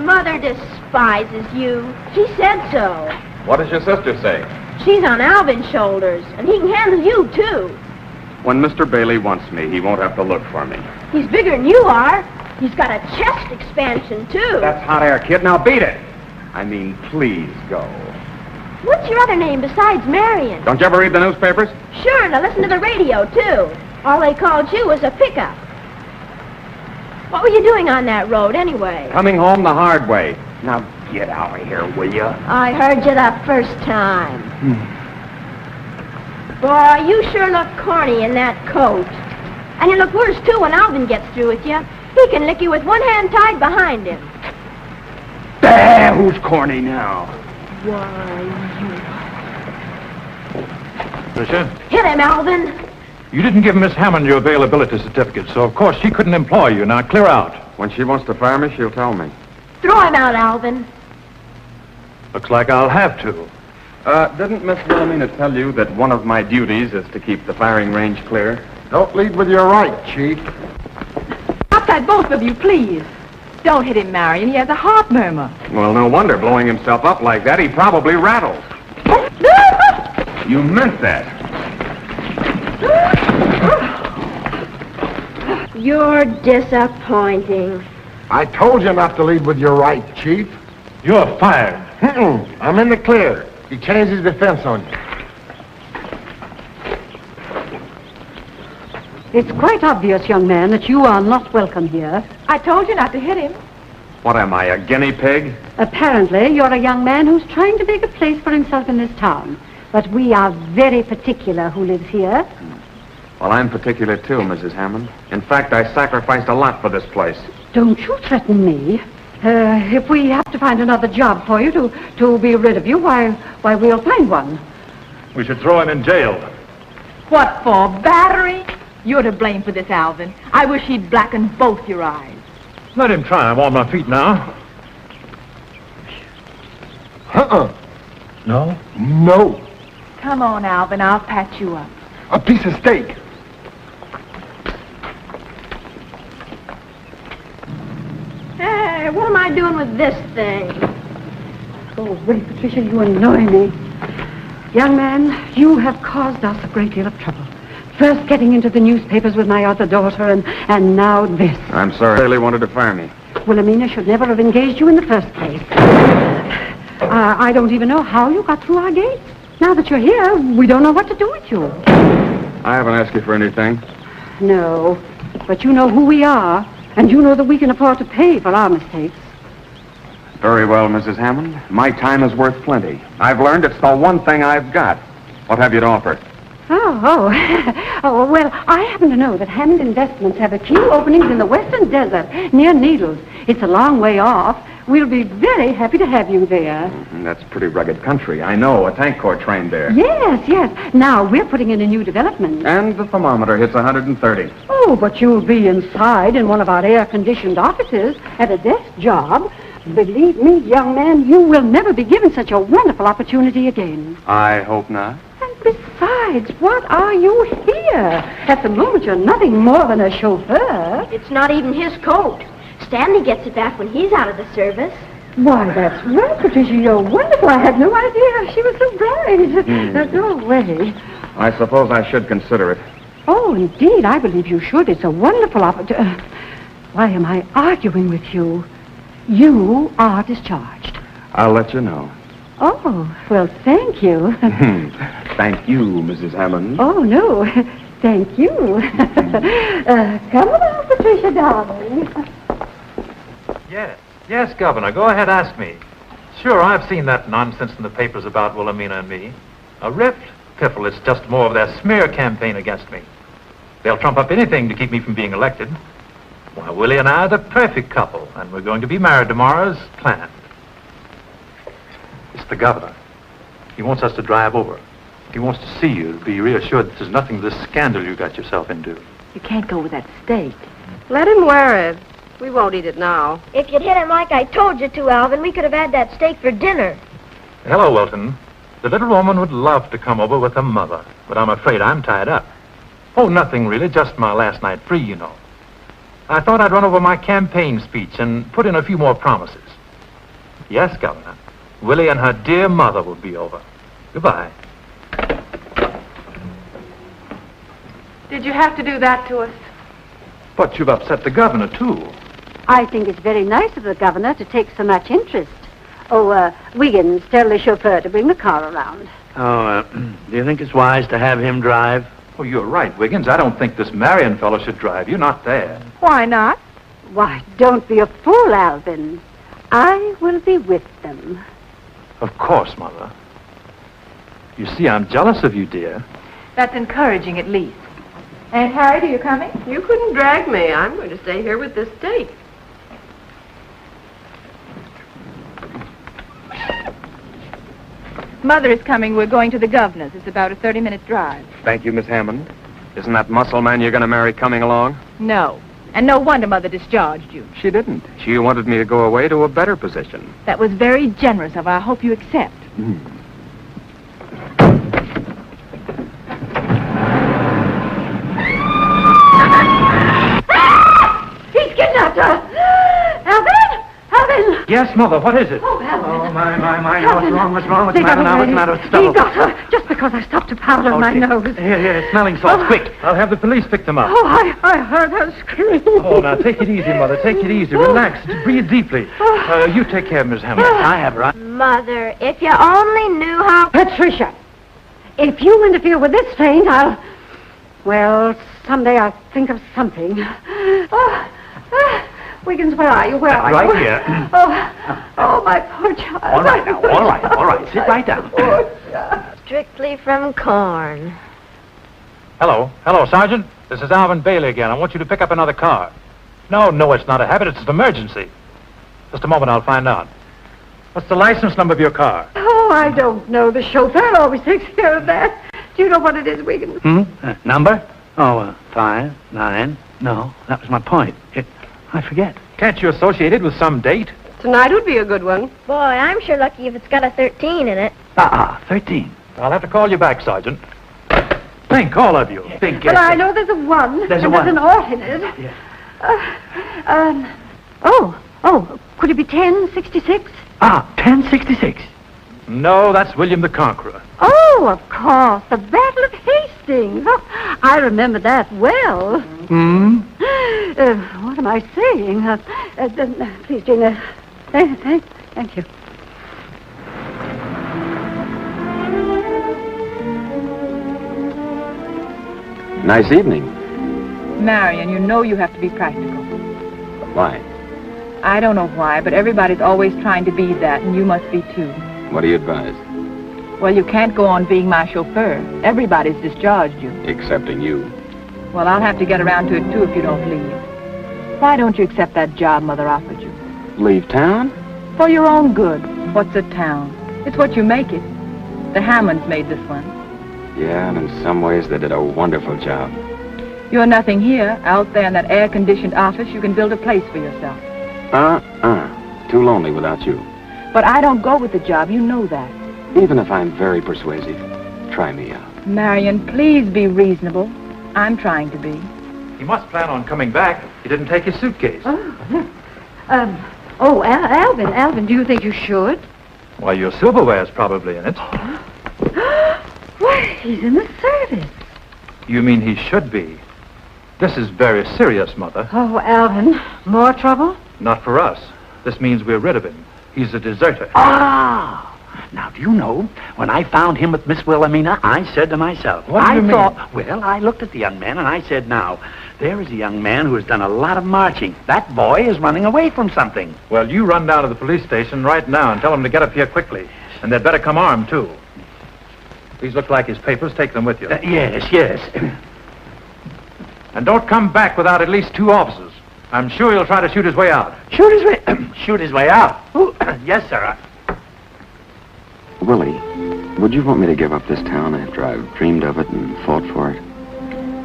Mother despises you. She said so. What does your sister say? She's on Alvin's shoulders, and he can handle you, too. When Mr. Bailey wants me, he won't have to look for me. He's bigger than you are. He's got a chest expansion, too. That's hot air, kid. Now beat it. I mean, please go. What's your other name besides Marion? Don't you ever read the newspapers? Sure, and I listen to the radio, too. All they called you was a pickup. What were you doing on that road, anyway? Coming home the hard way. Now get out of here, will you? I heard you the first time. Boy, you sure look corny in that coat. And you look worse, too, when Alvin gets through with you. He can lick you with one hand tied behind him. There, who's corny now? Why, Tricia? Hit him, Alvin. You didn't give Miss Hammond your availability certificate, so of course she couldn't employ you. Now clear out. When she wants to fire me, she'll tell me. Throw him out, Alvin. Looks like I'll have to. Didn't Miss Wilhelmina tell you that one of my duties is to keep the firing range clear? Don't lead with your right, Chief. Stop that, both of you, please. Don't hit him, Marion. He has a heart murmur. Well, no wonder. Blowing himself up like that, he probably rattled. You meant that. You're disappointing. I told you not to lead with your right, Chief. You're fired. I'm in the clear. He changed his defense on you. It's quite obvious, young man, that you are not welcome here. I told you not to hit him. What am I, a guinea pig? Apparently, you're a young man who's trying to make a place for himself in this town. But we are very particular who lives here. Well, I'm particular too, Mrs. Hammond. In fact, I sacrificed a lot for this place. Don't you threaten me. If we have to find another job for you to be rid of you, why, we'll find one. We should throw him in jail. What for? Battery? You're to blame for this, Alvin. I wish he'd blackened both your eyes. Let him try. I'm on my feet now. No? No. Come on, Alvin. I'll patch you up. A piece of steak. Hey, what am I doing with this thing? Oh, wait, Patricia, you annoy me. Young man, you have caused us a great deal of trouble. First getting into the newspapers with my other daughter, and now this. I'm sorry. They really wanted to fire me. Wilhelmina should never have engaged you in the first place. I don't even know how you got through our gates. Now that you're here, we don't know what to do with you. I haven't asked you for anything. No, but you know who we are, and you know that we can afford to pay for our mistakes. Very well, Mrs. Hammond. My time is worth plenty. I've learned it's the one thing I've got. What have you to offer? Oh, well, I happen to know that Hammond Investments have a few openings in the western desert near Needles. It's a long way off. We'll be very happy to have you there. That's pretty rugged country. I know. A tank corps trained there. Yes. Now, we're putting in a new development. And the thermometer hits 130. Oh, but you'll be inside in one of our air-conditioned offices at a desk job. Believe me, young man, you will never be given such a wonderful opportunity again. I hope not. Besides, what are you here? At the moment, you're nothing more than a chauffeur. It's not even his coat. Stanley gets it back when he's out of the service. Why, that's right, Patricia. You're wonderful. I had no idea she was so bright. Go away. I suppose I should consider it. Oh, indeed, I believe you should. It's a wonderful opportunity. Why am I arguing with you? You are discharged. I'll let you know. Oh, well, thank you. Thank you, Mrs. Hammond. Oh, no. Thank you. Come along, Patricia, darling. Yes, Governor. Go ahead, ask me. Sure, I've seen that nonsense in the papers about Wilhelmina and me. A rift? Piffle, it's just more of their smear campaign against me. They'll trump up anything to keep me from being elected. Why, Willie and I are the perfect couple, and we're going to be married tomorrow as planned. It's the governor. He wants us to drive over. He wants to see you to be reassured that there's nothing to this scandal you got yourself into. You can't go with that steak. Let him wear it. We won't eat it now. If you'd hit him like I told you to, Alvin, we could have had that steak for dinner. Hello, Wilton. The little woman would love to come over with her mother, but I'm afraid I'm tied up. Oh, nothing really, just my last night free, you know. I thought I'd run over my campaign speech and put in a few more promises. Yes, Governor. Willie and her dear mother will be over. Goodbye. Did you have to do that to us? But you've upset the governor, too. I think it's very nice of the governor to take so much interest. Oh, Wiggins, tell the chauffeur to bring the car around. Oh, do you think it's wise to have him drive? Oh, you're right, Wiggins. I don't think this Marion fellow should drive. You're not there. Why not? Why, don't be a fool, Alvin. I will be with them. Of course, Mother. You see, I'm jealous of you, dear. That's encouraging, at least. Aunt Harriet, are you coming? You couldn't drag me. I'm going to stay here with this steak. Mother is coming. We're going to the governor's. It's about a 30-minute drive. Thank you, Miss Hammond. Isn't that muscle man you're going to marry coming along? No. And no wonder Mother discharged you. She didn't. She wanted me to go away to a better position. That was very generous of her. I hope you accept. He's kidnapped her! Alvin! Alvin! Yes, Mother, what is it? Oh, Alvin. Oh, my. Alvin. What's wrong? What's They the matter got now? What's the away. matter with He Stubble? got her just because I stopped to powder my nose. Here, smelling salts, quick. I'll have the police pick them up. Oh, I heard her scream. Oh, now, take it easy, Mother. Take it easy. Relax. Breathe deeply. You take care of Miss Hammond. I have her. Mother, if you only knew how... Patricia, if you interfere with this faint, Well, someday I'll think of something. Wiggins, where are you? Where are Right you? here. Oh, my poor child. All right now, all right. Sit right down. Strictly from corn. Hello, Sergeant. This is Alvin Bailey again. I want you to pick up another car. No, it's not a habit. It's an emergency. Just a moment, I'll find out. What's the license number of your car? Oh, I don't know. The chauffeur always takes care of that. Do you know what it is, Wiggins? Number? Oh, 5, 9. No, that was my point. I forget. Can't you associate it with some date? Tonight would be a good one. Boy, I'm sure lucky if it's got a 13 in it. 13. I'll have to call you back, Sergeant. Think, all of you. Think, But I know there's a 1. There's a and 1. There's an ought in it. Could it be 1066? 1066. No, that's William the Conqueror. Oh, of course. The Battle of Hastings. Oh, I remember that well. What am I saying? Please, Jane. Thank you. Nice evening. Marion, you know you have to be practical. Why? I don't know why, but everybody's always trying to be that, and you must be too. What do you advise? Well, you can't go on being my chauffeur. Everybody's discharged you. Excepting you. Well, I'll have to get around to it, too, if you don't leave. Why don't you accept that job Mother offered you? Leave town? For your own good. What's a town? It's what you make it. The Hammonds made this one. Yeah, and in some ways they did a wonderful job. You're nothing here. Out there in that air-conditioned office, you can build a place for yourself. Too lonely without you. But I don't go with the job. You know that. Even if I'm very persuasive, try me out. Marion, please be reasonable. I'm trying to be. He must plan on coming back. He didn't take his suitcase. Alvin, do you think you should? Why, your silverware's probably in it. Why, he's in the service. You mean he should be? This is very serious, Mother. Oh, Alvin, more trouble? Not for us. This means we're rid of him. He's a deserter. Now, do you know, when I found him with Miss Wilhelmina, I said to myself, What do you mean? I looked at the young man and I said, now, there is a young man who has done a lot of marching. That boy is running away from something. Well, you run down to the police station right now and tell them to get up here quickly. And they'd better come armed, too. These look like his papers. Take them with you. Yes. And don't come back without at least 2 officers. I'm sure he'll try to shoot his way out. Shoot his way out? Yes, sir. Willie, would you want me to give up this town after I've dreamed of it and fought for it?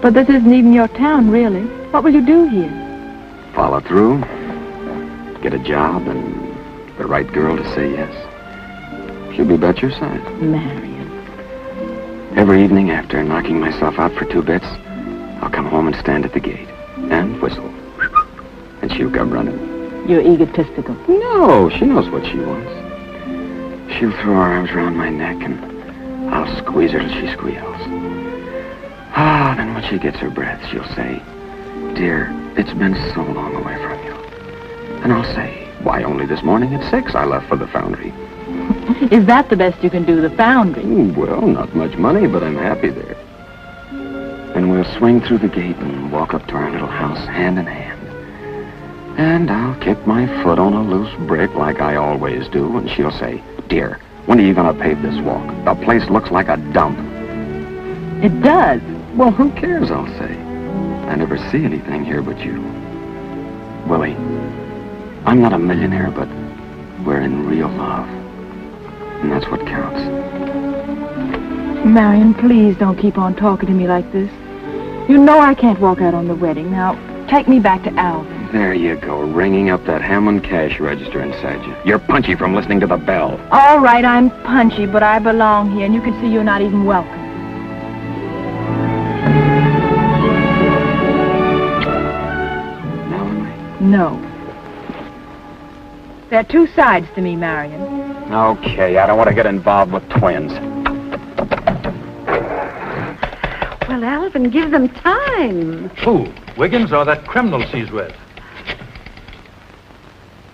But this isn't even your town, really. What will you do here? Follow through, get a job, and the right girl to say yes. She'll be about your side. Marion. Every evening after knocking myself out for 2 bits, I'll come home and stand at the gate and whistle. And she'll come running. You're egotistical. No, she knows what she wants. She'll throw her arms around my neck and I'll squeeze her till she squeals. Then when she gets her breath, she'll say, "Dear, it's been so long away from you." And I'll say, "Why, only this morning at 6 I left for the foundry." Is that the best you can do, the foundry? Well, not much money, but I'm happy there. And we'll swing through the gate and walk up to our little house hand in hand. And I'll kick my foot on a loose brick like I always do, and she'll say, "Dear, when are you going to pave this walk? The place looks like a dump." It does. Well, who cares, I'll say. I never see anything here but you. Willie, I'm not a millionaire, but we're in real love. And that's what counts. Marion, please don't keep on talking to me like this. You know I can't walk out on the wedding. Now, take me back to Alvin. There you go, ringing up that Hammond cash register inside you. You're punchy from listening to the bell. All right, I'm punchy, but I belong here, and you can see you're not even welcome. Now am I? No. There are 2 sides to me, Marion. Okay, I don't want to get involved with twins. Well, Alvin, give them time. Who? Wiggins or that criminal she's with?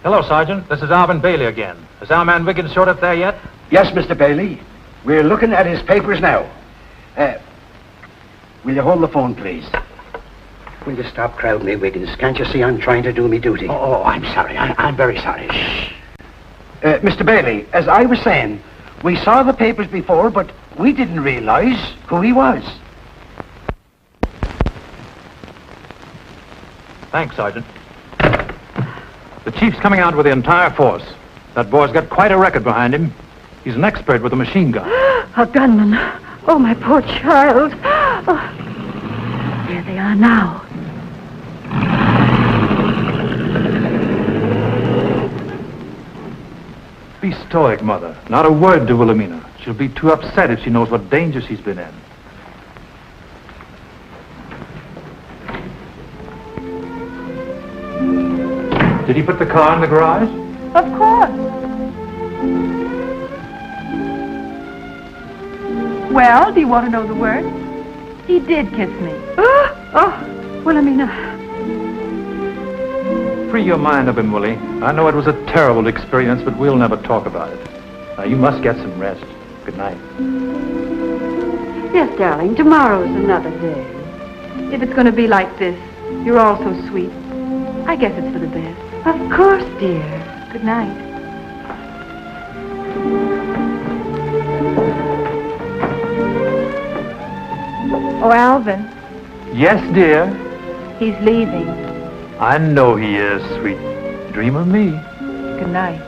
Hello, Sergeant. This is Alvin Bailey again. Has our man Wiggins showed up there yet? Yes, Mr. Bailey. We're looking at his papers now. Will you hold the phone, please? Will you stop crowding me, Wiggins? Can't you see I'm trying to do me duty? Oh, I'm sorry. I'm very sorry. Shh. Mr. Bailey, as I was saying, we saw the papers before, but we didn't realize who he was. Thanks, Sergeant. The chief's coming out with the entire force. That boy's got quite a record behind him. He's an expert with a machine gun. A gunman. Oh, my poor child. Oh. There they are now. Be stoic, Mother. Not a word to Wilhelmina. She'll be too upset if she knows what danger she's been in. Did he put the car in the garage? Of course. Well, do you want to know the word? He did kiss me. Oh, Wilhelmina. Free your mind of him, Willie. I know it was a terrible experience, but we'll never talk about it. Now, you must get some rest. Good night. Yes, darling, tomorrow's another day. If it's going to be like this, you're all so sweet. I guess it's for the best. Of course, dear. Good night. Oh, Alvin. Yes, dear. He's leaving. I know he is, sweet dream of me. Good night.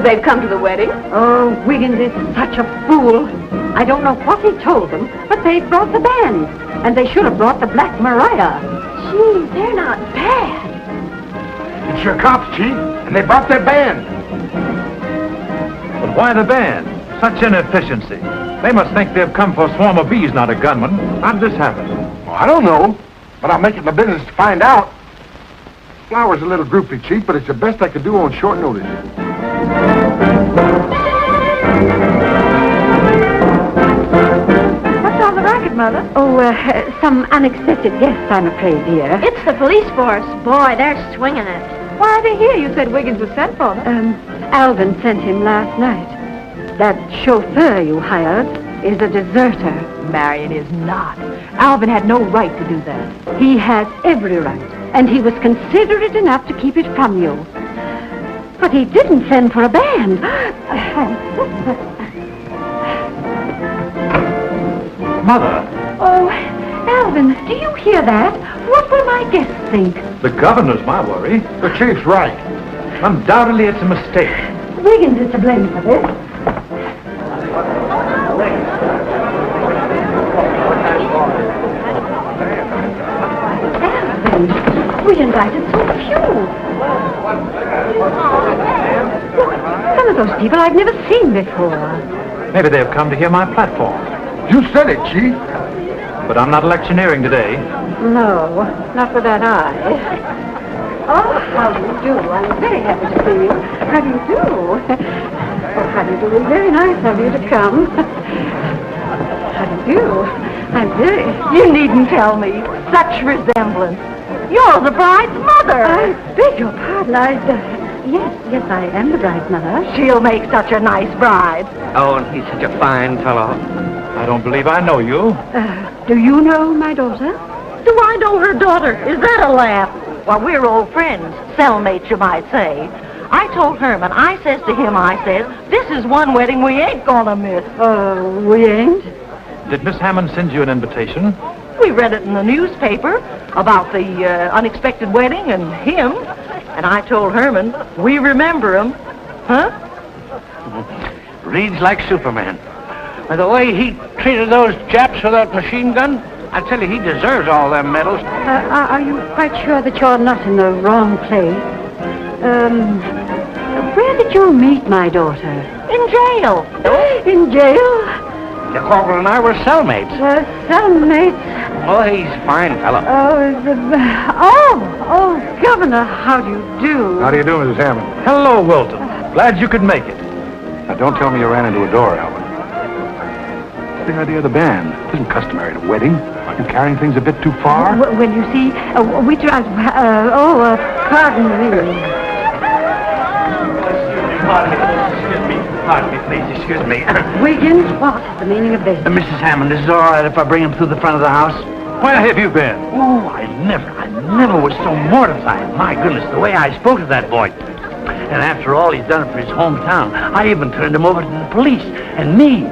They've come to the wedding. Oh, Wiggins is such a fool. I don't know what he told them, but they brought the band. And they should have brought the Black Maria. Gee, they're not bad. It's your cops, Chief, and they brought their band. But why the band? Such inefficiency. They must think they've come for a swarm of bees, not a gunman. How did this happen? Well, I don't know, but I'll make it my business to find out. Flower's a little groupie, Chief, but it's the best I could do on short notice. What's all the racket, Mother? Oh, some unexpected guests, I'm afraid, dear. It's the police force. Boy, they're swinging it. Why are they here? You said Wiggins was sent for them. Alvin sent him last night. That chauffeur you hired is a deserter. Marion is not. Alvin had no right to do that. He has every right, and he was considerate enough to keep it from you. But he didn't send for a band. Mother. Oh, Alvin, do you hear that? What will my guests think? The governor's my worry. The Chief's right. Undoubtedly, it's a mistake. Wiggins is to blame for this. Alvin, we invited so few. Look, some of those people I've never seen before. Maybe they've come to hear my platform. You said it, Chief. But I'm not electioneering today. No, not with that eye. Oh, how do you do? I'm very happy to see you. How do you do? Oh, how do you do? It's very nice of you to come. How do you do? I'm very... You needn't tell me. Such resemblance. You're the bride's mother. I beg your pardon. Yes, I am the bride's mother. She'll make such a nice bride. Oh, and he's such a fine fellow. I don't believe I know you. Do you know my daughter? Do I know her daughter? Is that a laugh? Well, we're old friends. Cellmates, you might say. I told Herman, I says to him, I says, this is one wedding we ain't gonna miss. We ain't? Did Miss Hammond send you an invitation? We read it in the newspaper about the unexpected wedding and him. And I told Herman, we remember him. Huh? Reads like Superman. And the way he treated those chaps with that machine gun, I tell you, he deserves all them medals. Are you quite sure that you're not in the wrong place? Where did you meet my daughter? In jail. In jail? The corporal and I were cellmates. Cellmates. Oh, he's a fine fellow. Governor, how do you do? How do you do, Mrs. Hammond? Hello, Wilton. Glad you could make it. Now, don't tell me you ran into a door, Alvin. What's the idea of the band? It isn't customary at a wedding. Aren't you carrying things a bit too far? Well, you see, we tried... pardon me. Pardon me, please, excuse me. Wiggins, what's the meaning of this? Mrs. Hammond, is it all right if I bring him through the front of the house? Where have you been? Oh, I never was so mortified. My goodness, the way I spoke to that boy. And after all he's done for his hometown, I even turned him over to the police. And me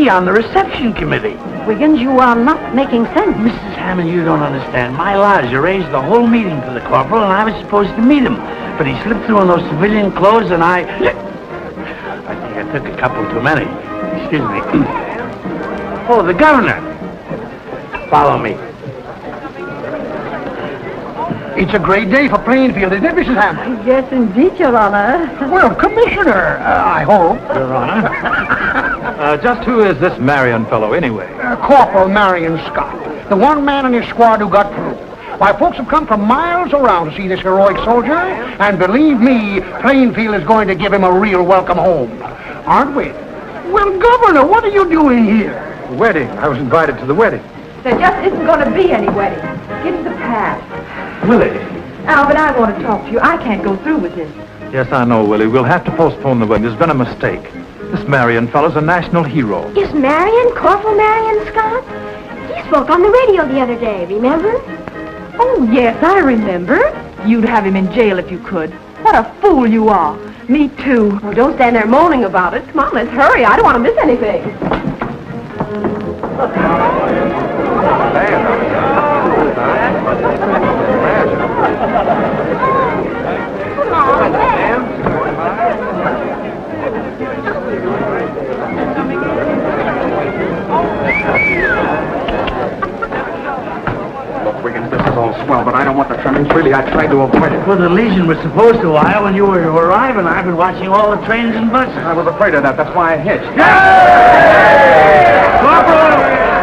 on the reception committee. Wiggins, you are not making sense. Mrs. Hammond, you don't understand. My lodge arranged the whole meeting for the corporal, and I was supposed to meet him. But he slipped through in those civilian clothes, and I think I took a couple too many. Excuse me. Oh, the governor. Follow me. It's a great day for Plainfield, isn't it, Mrs. Hammond? Yes, indeed, Your Honor. Well, Commissioner, I hope. Your Honor. Just who is this Marion fellow, anyway? Corporal Marion Scott, the one man in his squad who got through. Why, folks have come from miles around to see this heroic soldier, and believe me, Plainfield is going to give him a real welcome home. Aren't we? Well, Governor, what are you doing here? The wedding. I was invited to the wedding. There just isn't going to be any wedding. Give him the pass. Willie. Alvin, I want to talk to you. I can't go through with this. Yes, I know, Willie. We'll have to postpone the wedding. There's been a mistake. This Marion fellow's a national hero. Is Marion Corporal Marion Scott? He spoke on the radio the other day, remember? Oh, yes, I remember. You'd have him in jail if you could. What a fool you are. Me too. Oh, don't stand there moaning about it. Come on, let's hurry. I don't want to miss anything. Look, Wiggins, this is all swell, but I don't want the trimmings. Really, I tried to avoid it. Well, the Legion was supposed to while when you were arriving. I've been watching all the trains and buses. I was afraid of that. That's why I hitched. Corporal,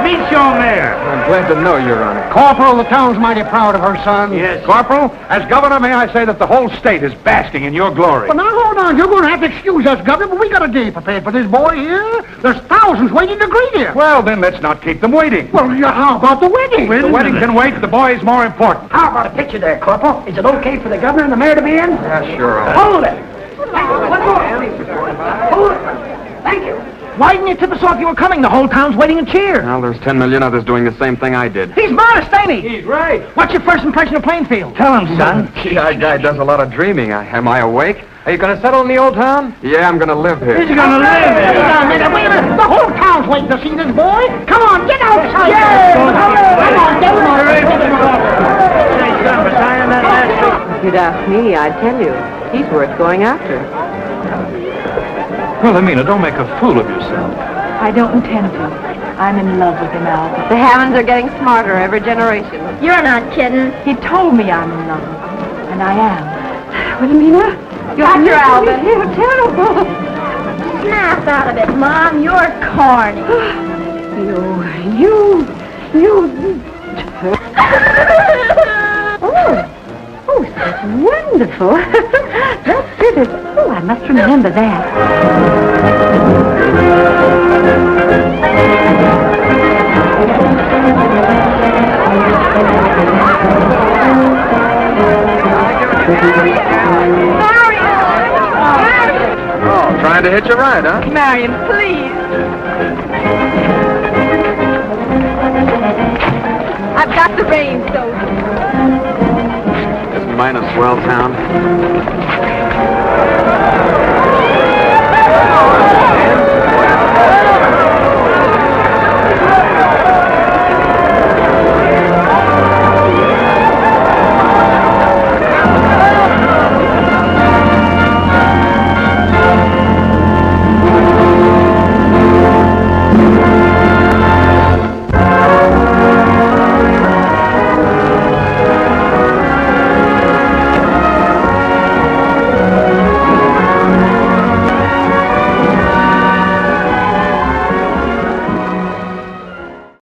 meet your mayor. I'm glad to know, Your Honor. Corporal, the town's mighty proud of her son. Yes. Corporal, as governor, may I say that the whole state is basking in your glory. Well, now, hold on. You're going to have to excuse us, Governor, but we got a day prepared for this boy here. There's thousands waiting to greet him. Well, then let's not keep them waiting. Well, how about the wedding? The wedding can wait. The boy is more important. How about a picture there, Corporal? Is it okay for the governor and the mayor to be in? Yeah, sure. Hold it. One more, please. Hold it. Thank you. Why didn't you tip us off you were coming? The whole town's waiting in cheer. Well, there's 10 million others doing the same thing I did. He's modest, ain't he? He's right. What's your first impression of Plainfield? Tell him, son. Gee, that guy does a lot of dreaming. Am I awake? Are you going to settle in the old town? Yeah, I'm going to live here. He's going to live Wait a minute, wait a minute. The whole town's waiting to see this boy. Come on, get outside. Yeah. Come on, get him. If you'd ask me, I'd tell you. He's worth going after. Well, Amina, don't make a fool of yourself. I don't intend to. I'm in love with him, Alvin. The Hammonds are getting smarter every generation. You're not kidding. He told me I'm in love with him, and I am. Well, Amina, You're after Alvin. You're terrible. Snap out of it, Mom. You're corny. You. Oh, that's wonderful. That's good. Oh, I must remember that. Oh, trying to hitch a ride, huh? Marion, please. I've got the reins, though. Isn't mine a swell town?